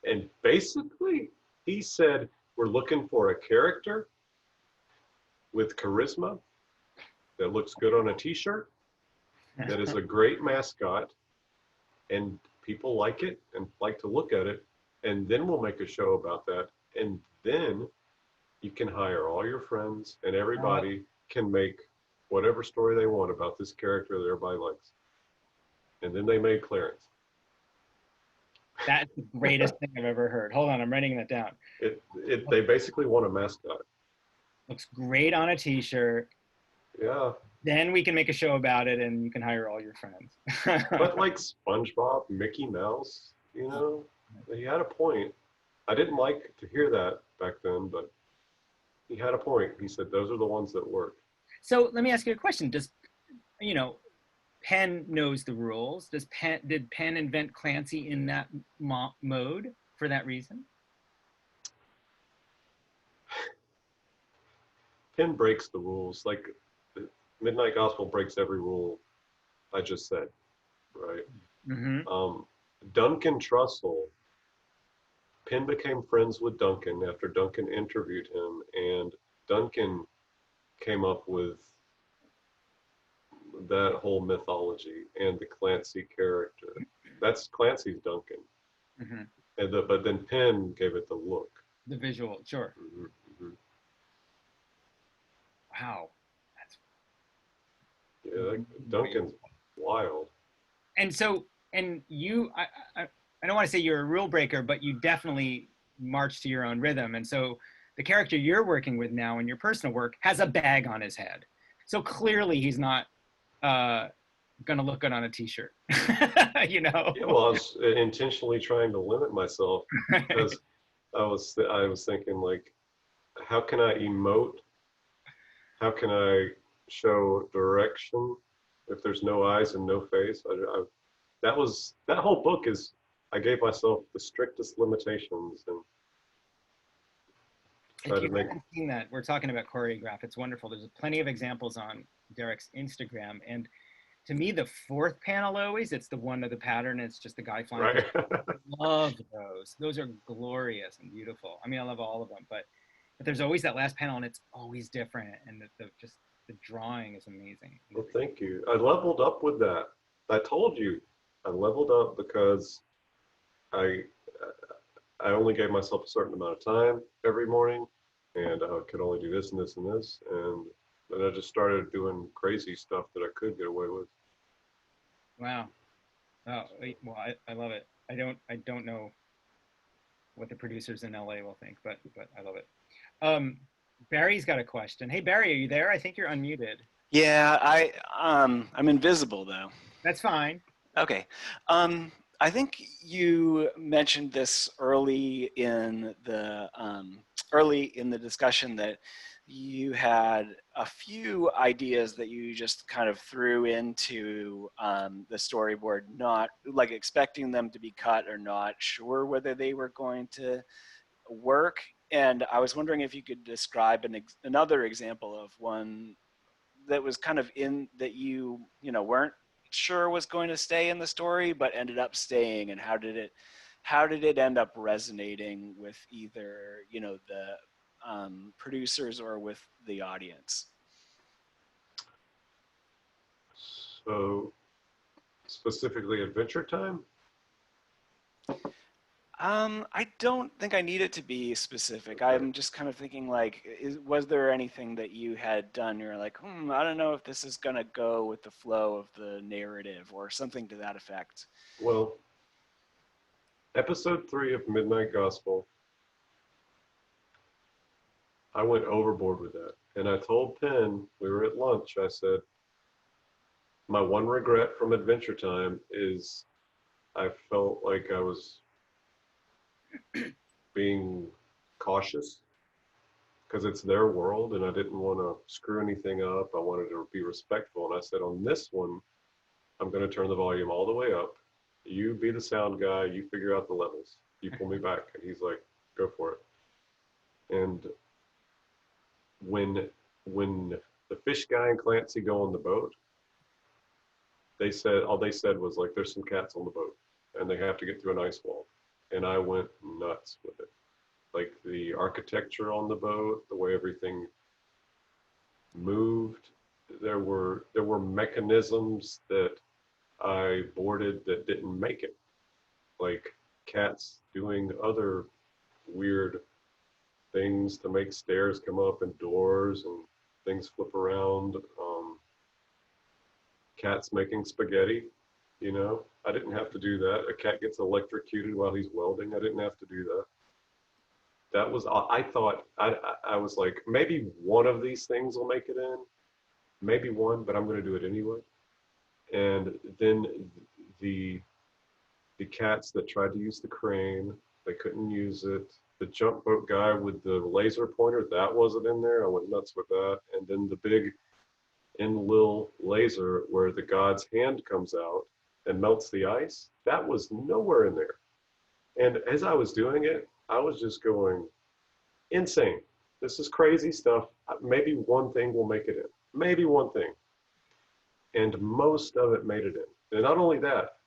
And basically he said we're looking for a character with charisma that looks good on a t-shirt, that is a great mascot, and people like it and like to look at it, and then we'll make a show about that, and then you can hire all your friends and everybody can make whatever story they want about this character that everybody likes. And then they made Clarence. That's the greatest thing I've ever heard. Hold on, I'm writing that down. They basically want a mascot. Looks great on a t-shirt. Yeah. Then we can make a show about it and you can hire all your friends. But like SpongeBob, Mickey Mouse, he had a point. I didn't like to hear that back then, but he had a point. He said those are the ones that work. So let me ask you a question. Penn knows the rules. Did Penn invent Clancy in that mode for that reason? Penn breaks the rules. Like Midnight Gospel breaks every rule I just said, right? Mm-hmm. Duncan Trussell, Penn became friends with Duncan after Duncan interviewed him, and Duncan came up with that whole mythology and the Clancy character. That's Clancy's Duncan. Mm-hmm. But then Penn gave it the look. The visual, sure. Mm-hmm. Mm-hmm. Wow. Duncan's wild. And so, you, I don't want to say you're a rule breaker, but you definitely march to your own rhythm. And so the character you're working with now in your personal work has a bag on his head. So clearly he's not gonna look good on a t-shirt. You know? Yeah, well, I was intentionally trying to limit myself because I was thinking like, how can I emote? How can I show direction if there's no eyes and no face? That whole book is, I gave myself the strictest limitations and tried If to you make. haven't seen that, we're talking about Choreograph. It's wonderful. There's plenty of examples on Derek's Instagram. And to me, the fourth panel always, it's the one of the pattern. It's just the guy flying. Right. I love those. Those are glorious and beautiful. I mean, I love all of them, but there's always that last panel and it's always different. And just the drawing is amazing. Well, thank you. I leveled up with that. I told you, I leveled up because I I only gave myself a certain amount of time every morning, and I could only do this and this and this, and then I just started doing crazy stuff that I could get away with. Wow. Oh, well, I love it. I don't know what the producers in LA will think, but I love it. Barry's got a question. Hey, Barry, are you there? I think you're unmuted. Yeah, I'm invisible though. That's fine. Okay. I think you mentioned this early in the discussion that you had a few ideas that you just kind of threw into the storyboard, not like expecting them to be cut or not sure whether they were going to work. And I was wondering if you could describe another example of one that was kind of in that you weren't sure was going to stay in the story but ended up staying, and how did it end up resonating with either the producers or with the audience? So specifically Adventure Time? I don't think I need it to be specific. I'm just kind of thinking like, was there anything that you had done you're like, I don't know if this is going to go with the flow of the narrative or something to that effect? Well, episode 3 of Midnight Gospel, I went overboard with that. And I told Penn, we were at lunch, I said, my one regret from Adventure Time is I felt like I was being cautious because it's their world and I didn't want to screw anything up. I wanted to be respectful. And I said, on this one, I'm going to turn the volume all the way up. You be the sound guy. You figure out the levels. You pull me back. And he's like, go for it. And when the fish guy and Clancy go on the boat, all they said was like, there's some cats on the boat and they have to get through an ice wall. And I went nuts with it. Like the architecture on the boat, the way everything moved. There were mechanisms that I boarded that didn't make it. Like cats doing other weird things to make stairs come up and doors and things flip around. Cats making spaghetti. I didn't have to do that. A cat gets electrocuted while he's welding. I didn't have to do that. That was, I thought, I was like, maybe one of these things will make it in. Maybe one, but I'm going to do it anyway. And then the cats that tried to use the crane, they couldn't use it. The jump boat guy with the laser pointer, that wasn't in there. I went nuts with that. And then the big Enlil laser where the god's hand comes out and melts the ice, that was nowhere in there. And as I was doing it, I was just going insane. This is crazy stuff. Maybe one thing will make it in. Maybe one thing. And most of it made it in. And not only that,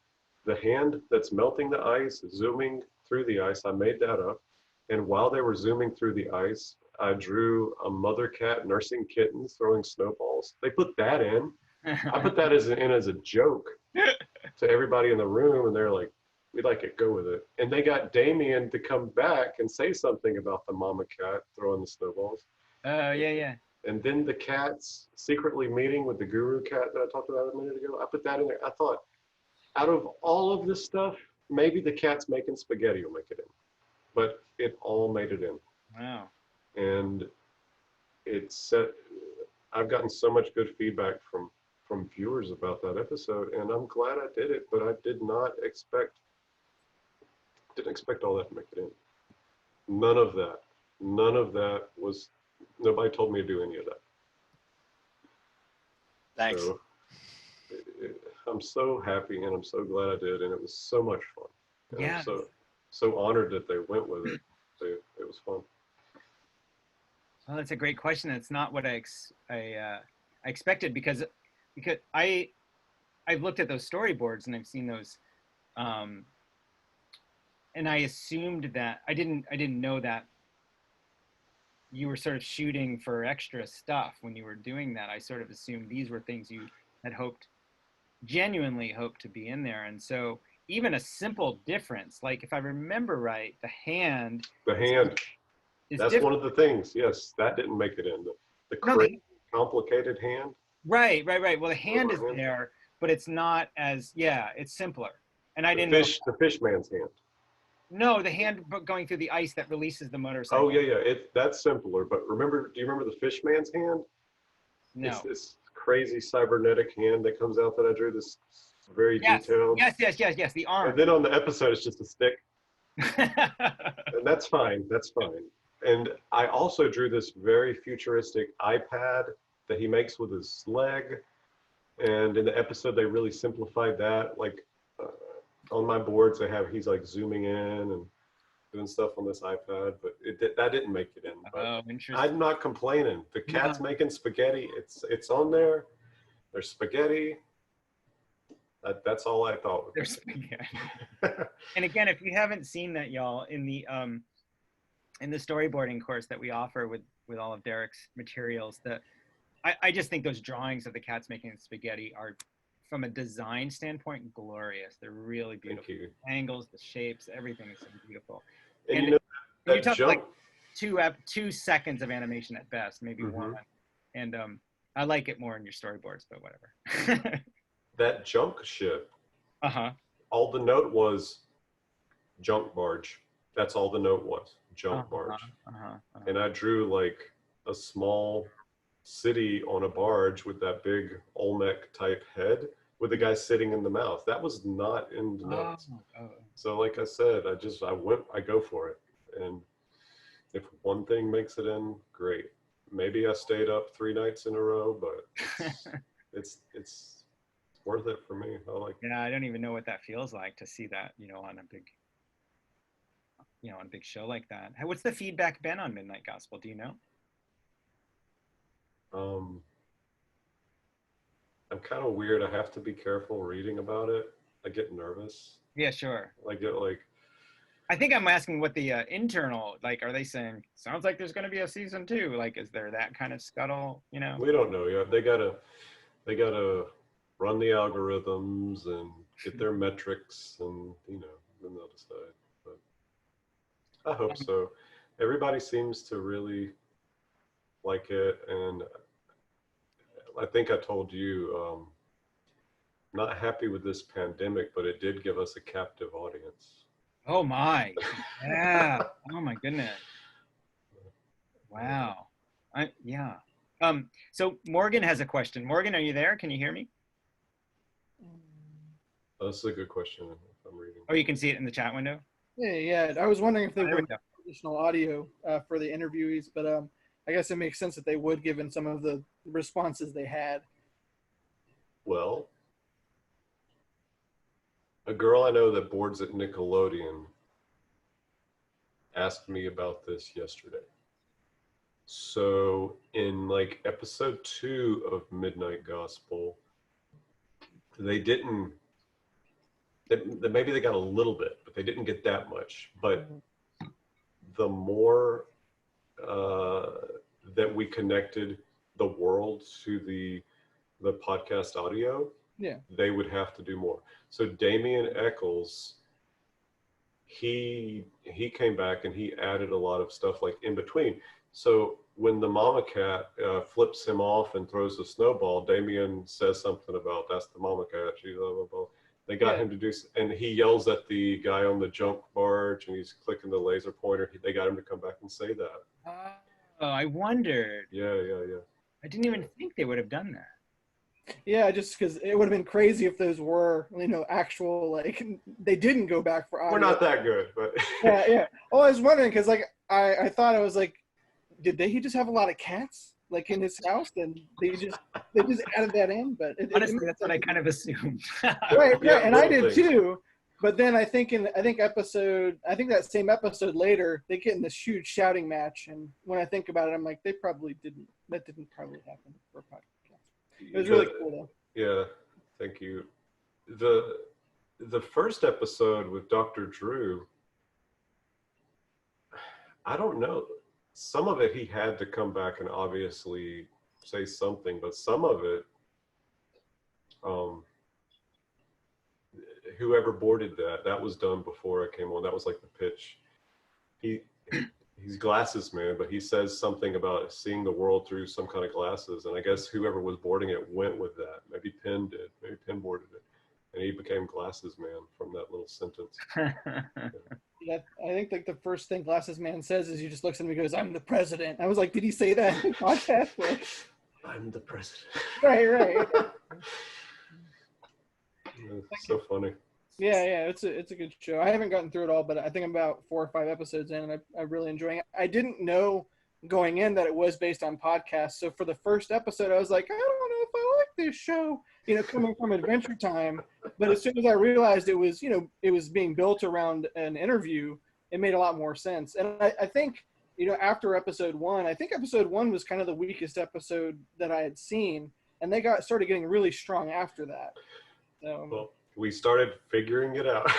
the hand that's melting the ice, zooming through the ice, I made that up. And while they were zooming through the ice, I drew a mother cat nursing kittens throwing snowballs. They put that in. I put that in as a joke to everybody in the room, and they're like, we'd like it, go with it. And they got Damien to come back and say something about the mama cat throwing the snowballs. Oh, yeah. And then the cats secretly meeting with the guru cat that I talked about a minute ago, I put that in there. I thought, out of all of this stuff, maybe the cats making spaghetti will make it in. But it all made it in. Wow. And I've gotten so much good feedback from from viewers about that episode, and I'm glad I did it, but I didn't expect all that to make it in. None of that was, nobody told me to do any of that. Thanks. So, I'm so happy and I'm so glad I did, and it was so much fun. And Yeah. I'm so honored that they went with it. It was fun. Well, that's a great question. It's not what I expected because I've looked at those storyboards and I've seen those, and I assumed that I didn't know that you were sort of shooting for extra stuff when you were doing that. I sort of assumed these were things you had genuinely hoped to be in there, and so even a simple difference, like if I remember right, the hand. That's different. one of the things. Yes, that didn't make it in. The crazy, complicated hand. Right. Well, the hand is there, but it's not as, it's simpler. And I didn't know. The fish man's hand. No, the hand going through the ice that releases the motorcycle. Oh yeah. That's simpler. But do you remember the fish man's hand? No. It's this crazy cybernetic hand that comes out that I drew. This very detailed. Yes. The arm. And then on the episode, it's just a stick. And that's fine. And I also drew this very futuristic iPad that he makes with his leg. And in the episode, they really simplified that. Like on my boards, he's like zooming in and doing stuff on this iPad, but that didn't make it in. Oh, interesting. I'm not complaining. The cat's making spaghetti. It's on there. There's spaghetti. That's all I thought. There's spaghetti. And again, if you haven't seen that, y'all, in the storyboarding course that we offer with all of Derek's materials, I just think those drawings of the cats making spaghetti are, from a design standpoint, glorious. They're really beautiful. Thank you. The angles, the shapes, everything is so beautiful. And you talk like 2 seconds of animation at best, maybe one. And I like it more in your storyboards, but whatever. That junk ship. All the note was junk barge. That's all the note was, junk barge. And I drew like a small city on a barge with that big Olmec type head with the guy sitting in the mouth. That was not in the notes. So like I said, I go for it. And if one thing makes it in, great. Maybe I stayed up 3 nights in a row, but it's worth it for me. I don't even know what that feels like to see that, on a big show like that. What's the feedback been on Midnight Gospel? Do you know? I'm kind of weird. I have to be careful reading about it. I get nervous. Yeah, sure. I think I'm asking what the internal, are they saying, sounds like there's going to be a season 2? Is there that kind of scuttle, We don't know yet. They gotta run the algorithms and get their metrics, and then they'll decide. But I hope so. Everybody seems to really like it, and I think I told you, not happy with this pandemic, but it did give us a captive audience. Oh my, yeah. Oh my goodness. Wow. Yeah. So Morgan has a question. Morgan, are you there? Can you hear me? That's a good question. If I'm reading. Oh, you can see it in the chat window? Yeah. I was wondering if they There we would go. additional audio for the interviewees, but I guess it makes sense that they would, given some of the responses they had. Well, a girl I know that boards at Nickelodeon asked me about this yesterday. So in episode 2 of Midnight Gospel, maybe they got a little bit, but they didn't get that much. But the more that we connected the world to the podcast audio, they would have to do more. So Damian Eccles, he came back and he added a lot of stuff in between. So when the mama cat flips him off and throws the snowball, Damian says something about, that's the mama cat, she blah, blah, blah. They got him to do, and he yells at the guy on the junk barge and he's clicking the laser pointer. They got him to come back and say that. Oh, I wondered. Yeah. I didn't even think they would have done that. Yeah, just because it would have been crazy if those were, actual, like, they didn't go back for audio. We're not that good, but yeah. Oh, I was wondering because, like, I thought, I was like, he just have a lot of cats, like, in his house, and they just added that in? But honestly, that's what I kind of assumed. Right, Yeah, and I did things. too. But then I think that same episode later, they get in this huge shouting match, and when I think about it, I'm like, that didn't probably happen for a podcast. It was really cool though. Yeah, thank you. The first episode with Dr. Drew, I don't know. Some of it he had to come back and obviously say something, but some of it, whoever boarded that was done before I came on. That was like the pitch. He's glasses man, but he says something about seeing the world through some kind of glasses, and I guess whoever was boarding it went with that. Maybe Penn did. Maybe Penn boarded it, and he became glasses man from that little sentence. Yeah, I think like the first thing Glasses Man says is he just looks at him and goes, "I'm the president." I was like, did he say that in the podcast? Like, I'm the president. Right. It's so funny. Yeah, it's a good show. I haven't gotten through it all, but I think I'm about 4 or 5 episodes in, and I'm really enjoying it. I didn't know going in that it was based on podcasts, so for the first episode, I was like, I don't know if I like this show, coming from Adventure Time. But as soon as I realized it was being built around an interview, it made a lot more sense. And I think, after episode 1, I think episode 1 was kind of the weakest episode that I had seen, and they started getting really strong after that. Well, we started figuring it out.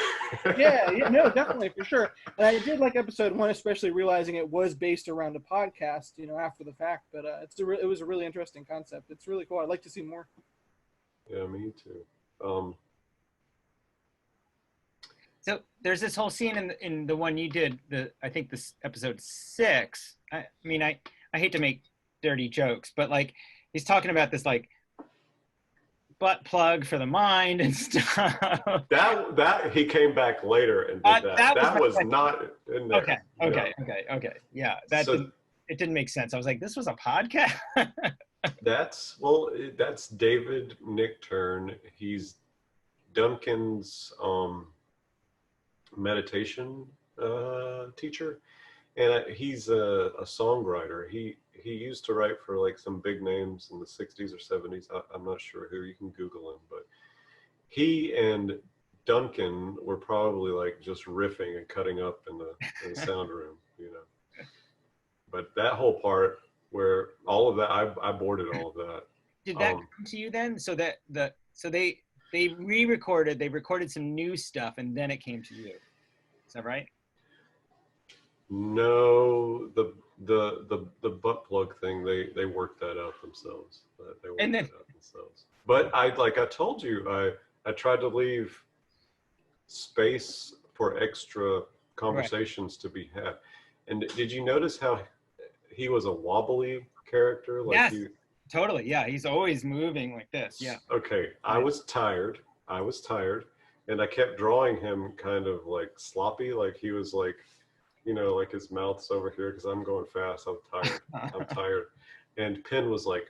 yeah, no, definitely, for sure. And I did like episode 1, especially realizing it was based around a podcast, after the fact. But it was a really interesting concept. It's really cool. I'd like to see more. Yeah, me too. So there's this whole scene in the one you did, I think this episode 6. I mean, I hate to make dirty jokes, but like he's talking about this like butt plug for the mind and stuff. That he came back later and did that. That was not in there. Okay. Yeah, it didn't make sense. I was like, this was a podcast. That's David Nickturn. He's Duncan's meditation teacher, and he's a songwriter. He used to write for like some big names in the 60s or 70s. I'm not sure who. You can Google him, but he and Duncan were probably like just riffing and cutting up in the sound room, But that whole part where all of that, I boarded all of that. Did that come to you then? So that they re-recorded, they recorded some new stuff, and then it came to you. Is that right? No, the butt plug thing, they worked that out themselves. But I told you, I tried to leave space for extra conversations to be had. And did you notice how he was a wobbly character? Like yes, totally. Yeah, he's always moving like this. Yeah. Okay, I was tired, and I kept drawing him kind of like sloppy, like he was like, like his mouth's over here because I'm going fast. I'm tired. And Penn was like,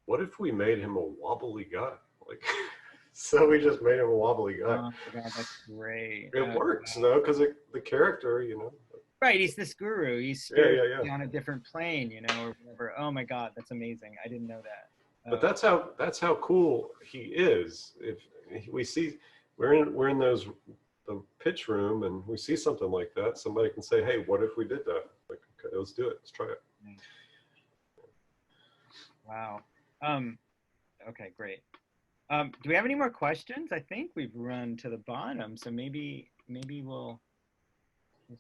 what if we made him a wobbly guy? Like, so we just made him a wobbly guy. Oh, God, that's great. It works, though, because the character, Right, he's this guru. He's on a different plane, or whatever. Oh my God, that's amazing. I didn't know that. But that's how cool he is. If we see, we're in the pitch room and we see something like that, somebody can say, hey, what if we did that? Like, okay, let's do it. Let's try it. Wow. Okay, great. Do we have any more questions? I think we've run to the bottom, so maybe we'll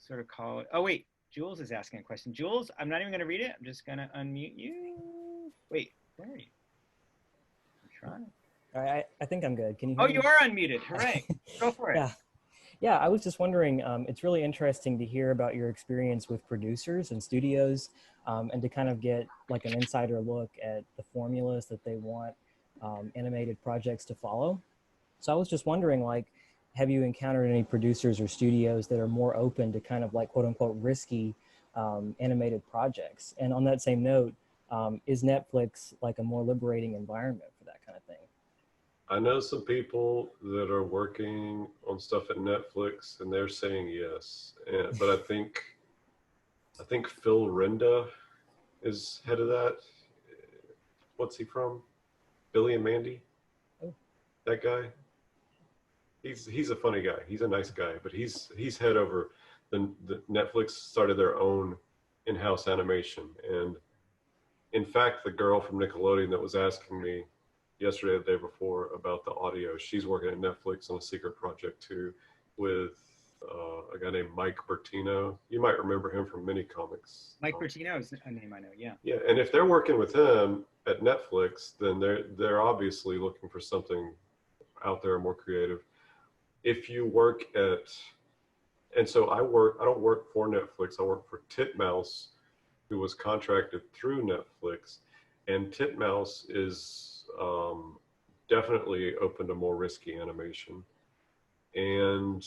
sort of call it. Oh wait, Jules is asking a question. Jules, I'm not even going to read it. I'm just going to unmute you. Wait, where are you? I'm trying. All right, I think I'm good. Can you hear me? You are unmuted. Hooray. Go for it. Yeah, I was just wondering, it's really interesting to hear about your experience with producers and studios, and to kind of get like an insider look at the formulas that they want animated projects to follow. So I was just wondering, like, have you encountered any producers or studios that are more open to kind of like quote unquote risky animated projects? And on that same note, Is Netflix like a more liberating environment for that kind of thing? I know some people that are working on stuff at Netflix, and they're saying yes. But I think Phil Renda is head of that. What's he from? Billy and Mandy? Oh. That guy? He's a funny guy. He's a nice guy, but he's head over the Netflix started their own in-house animation. And in fact, the girl from Nickelodeon that was asking me yesterday or the day before about the audio, she's working at Netflix on a secret project too with a guy named Mike Bertino. You might remember him from mini comics. Mike Bertino is a name I know, yeah. Yeah, and if they're working with him at Netflix, then they're obviously looking for something out there more creative. If you work at, and so I don't work for Netflix, I work for Titmouse, who was contracted through Netflix, and Titmouse is definitely open to more risky animation. And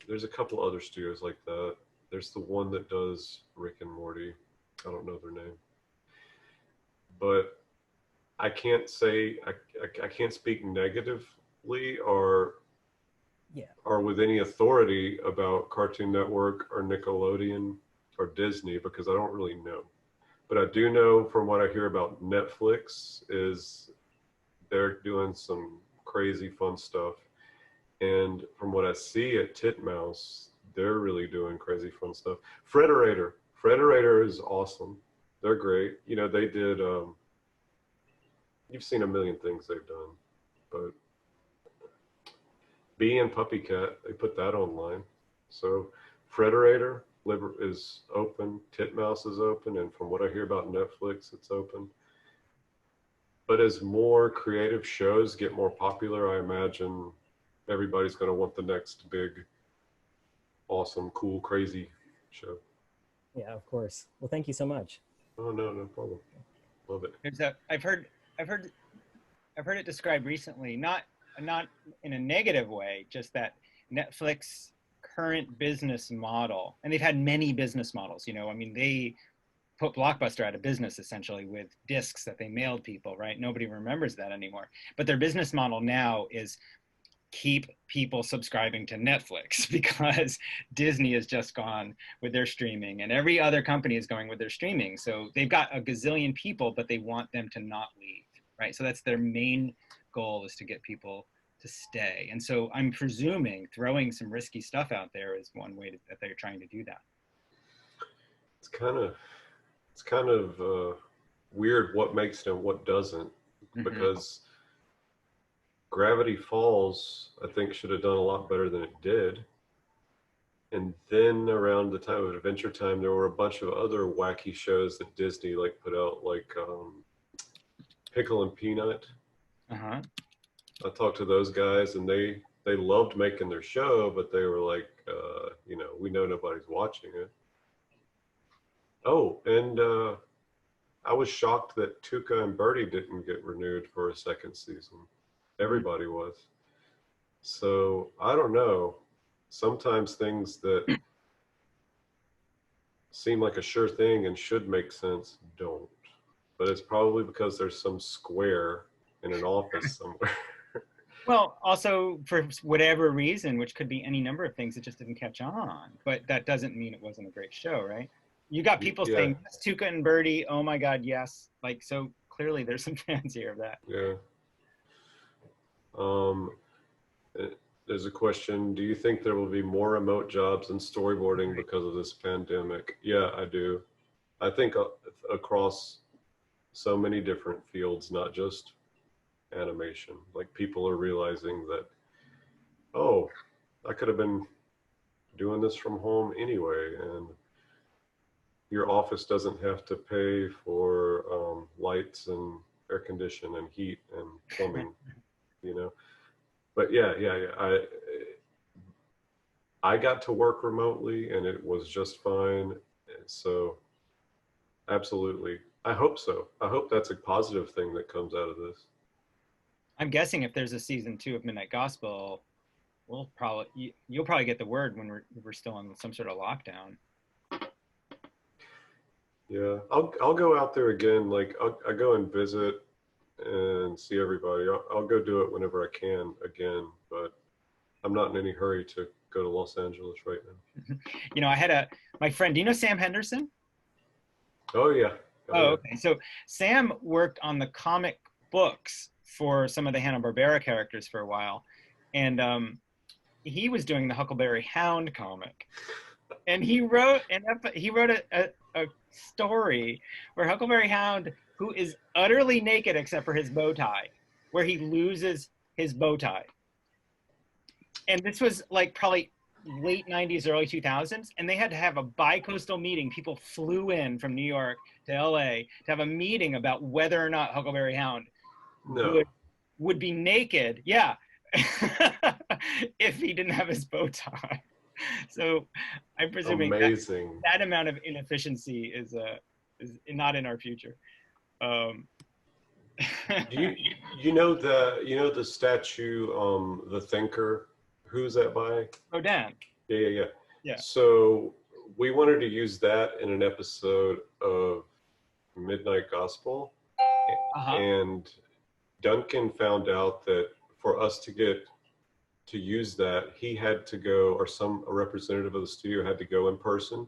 there's a couple other studios like that. There's the one that does Rick and Morty. I don't know their name. But I can't say, I can't speak negatively or with any authority about Cartoon Network or Nickelodeon or Disney because I don't really know. But I do know from what I hear about Netflix is they're doing some crazy fun stuff. And from what I see at Titmouse, they're really doing crazy fun stuff. Frederator is awesome. They're great. You know, they did, you've seen a million things they've done, but Bee and Puppy Cat, they put that online. So Frederator is open, Titmouse is open, and from what I hear about Netflix, it's open. But as more creative shows get more popular, I imagine everybody's going to want the next big, awesome, cool, crazy show. Yeah, of course. Well, thank you so much. Oh, no problem. Love it. I've heard it described recently, not in a negative way, just that Netflix current business model, and they've had many business models, you know, I mean, they put Blockbuster out of business essentially with discs that they mailed people, right? Nobody remembers that anymore. But their business model now is keep people subscribing to Netflix because Disney has just gone with their streaming and every other company is going with their streaming. So they've got a gazillion people, but they want them to not leave, right? So that's their main goal, is to get people to stay. And so I'm presuming throwing some risky stuff out there is one way that they're trying to do that. It's kind of weird what makes it and what doesn't, because Gravity Falls, I think, should have done a lot better than it did. And then around the time of Adventure Time, there were a bunch of other wacky shows that Disney put out, like Pickle and Peanut. I talked to those guys, and they loved making their show, but they were like, you know, we know nobody's watching it. Oh, and I was shocked that Tuca and Birdie didn't get renewed for a second season. Everybody was. So I don't know. Sometimes things that seem like a sure thing and should make sense don't. But it's probably because there's some square in an office somewhere. Well, also for whatever reason, which could be any number of things, it just didn't catch on. But that doesn't mean it wasn't a great show, right? You got people saying, yes, Tuca and Birdie, oh my God, yes. Like, so clearly there's some fans here of that. Yeah. There's a question, do you think there will be more remote jobs in storyboarding because of this pandemic? Yeah, I do. I think across so many different fields, not just animation, like people are realizing that, oh, I could have been doing this from home anyway, and your office doesn't have to pay for lights and air condition and heat and plumbing, you know. But yeah. I got to work remotely and it was just fine. So absolutely. I hope so. I hope that's a positive thing that comes out of this. I'm guessing if there's a season 2 of Midnight Gospel, you'll probably get the word when we're still in some sort of lockdown. Yeah, I'll go out there again. Like I'll go and visit and see everybody. I'll go do it whenever I can again, but I'm not in any hurry to go to Los Angeles right now. You know, I had my friend, do you know Sam Henderson? Oh yeah. Oh, okay. So Sam worked on the comic books for some of the Hanna-Barbera characters for a while. And he was doing the Huckleberry Hound comic. And he wrote a story where Huckleberry Hound, who is utterly naked except for his bow tie, where he loses his bow tie. And this was like probably late 90s, early 2000s, and they had to have a bi-coastal meeting. People flew in from New York to LA to have a meeting about whether or not Huckleberry Hound would be naked, yeah, if he didn't have his bow tie. So I'm presuming that amount of inefficiency is not in our future. You know the statue, The Thinker? Who's that by? Rodin. Yeah. So we wanted to use that in an episode of Midnight Gospel, and Duncan found out that for us to get to use that, he had to go, or a representative of the studio had to go in person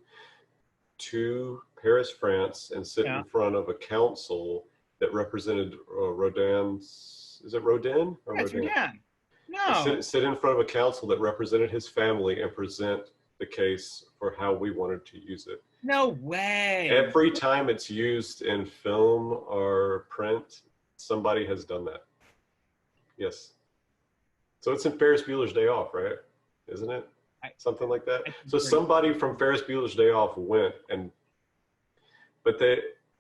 to Paris, France, and sit in front of a council that represented Rodin's. Is it Rodin? Or That's Rodin. No. Sit in front of a council that represented his family and present the case for how we wanted to use it. No way. Every time it's used in film or print, somebody has done that. Yes. So it's in Ferris Bueller's Day Off, right? Isn't it? Something like that. So somebody from Ferris Bueller's Day Off went, but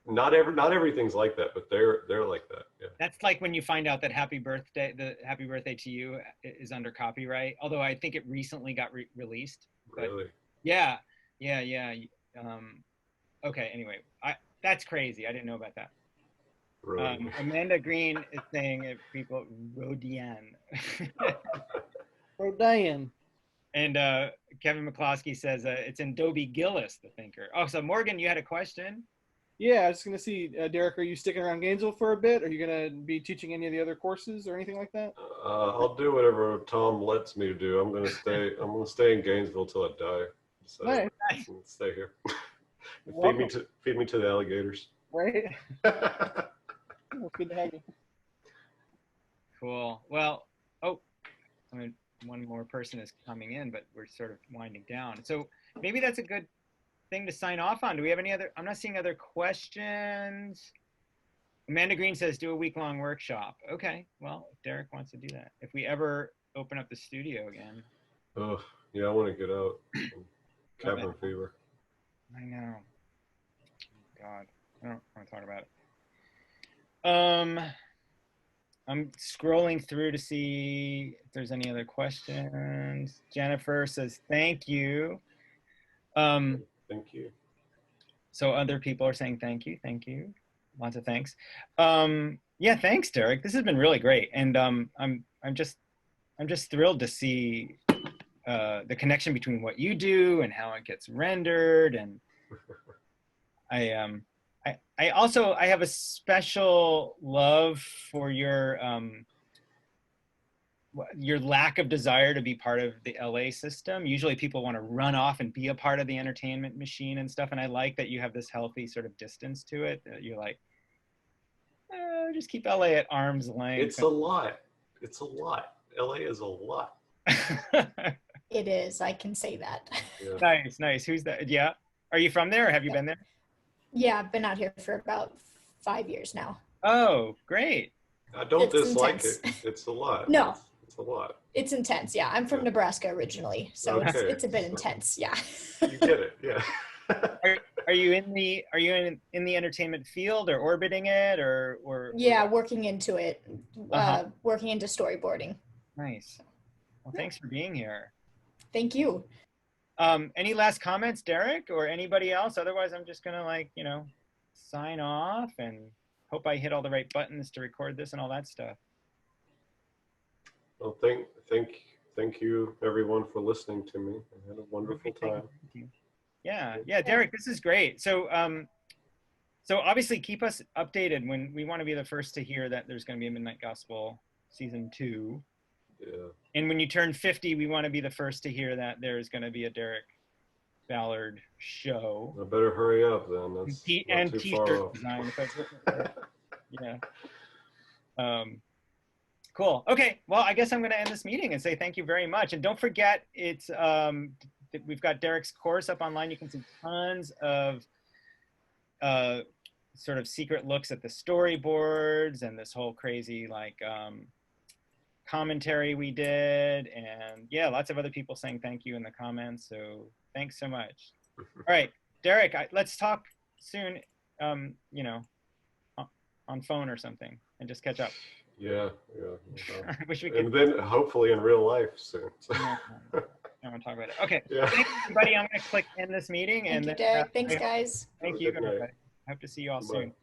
not everything's like that, but they're like that. Yeah. That's like when you find out that the Happy Birthday to You is under copyright. Although I think it recently got released. Really? Yeah. Okay. Anyway, that's crazy. I didn't know about that. Amanda Green is saying if people Rodin. Rodin. And Kevin McCloskey says it's in Dobie Gillis, The Thinker. Oh, so Morgan, you had a question? Yeah, I was going to see, Derek, are you sticking around Gainesville for a bit? Are you going to be teaching any of the other courses or anything like that? I'll do whatever Tom lets me to do. I'm going to stay in Gainesville till I die. So nice. I'll stay here. feed me to the alligators. Right. Well, good to have you. Cool. Well, one more person is coming in, but we're sort of winding down. So maybe that's a good thing to sign off on. Do we have any other? I'm not seeing other questions. Amanda Green says, do a week-long workshop. Okay, well, if Derek wants to do that. If we ever open up the studio again. Oh, yeah, I want to get out. Cabin fever. I know. God, I don't want to talk about it. I'm scrolling through to see if there's any other questions. Jennifer says, thank you. Thank you. So other people are saying thank you. Lots of thanks. Yeah, thanks, Derek. This has been really great, and I'm just thrilled to see the connection between what you do and how it gets rendered. And I also have a special love for your lack of desire to be part of the LA system. Usually people want to run off and be a part of the entertainment machine and stuff. And I like that you have this healthy sort of distance to it. You're like, just keep LA at arm's length. It's a lot. LA is a lot. It is. I can say that. Yeah. Nice. Who's that? Yeah. Are you from there or have you been there? Yeah, I've been out here for about 5 years now. Oh, great. I don't dislike it. It's a lot. No. It's a lot. It's intense. Yeah, I'm from Nebraska originally, so it's a bit intense. Yeah. You get it. Yeah. Are you in the entertainment field or orbiting it or? Yeah, working into it. Working into storyboarding. Nice. Well, thanks for being here. Thank you. Any last comments, Derek, or anybody else? Otherwise, I'm just gonna sign off and hope I hit all the right buttons to record this and all that stuff. Well, thank you everyone for listening to me. I had a wonderful time. Thank you. Yeah, Derek, this is great. So So obviously keep us updated when we want to be the first to hear that there's going to be a Midnight Gospel season 2. Yeah. And when you turn 50, we want to be the first to hear that there's going to be a Derek Ballard show. I better hurry up then. That's and not too far t-shirt off. design. Yeah. Cool. Okay. Well, I guess I'm going to end this meeting and say thank you very much. And don't forget, it's we've got Derek's course up online. You can see tons of sort of secret looks at the storyboards and this whole crazy like commentary we did. And yeah, lots of other people saying thank you in the comments. So thanks so much. All right, Derek, let's talk soon, you know, on phone or something and just catch up. Yeah. I wish we could. And then hopefully in real life soon. I want to talk about it. Okay. Yeah. Thanks, everybody. I'm going to click end this meeting. Thank you, Derek. Thanks, guys. Thank you, everybody. Hope to see you all soon.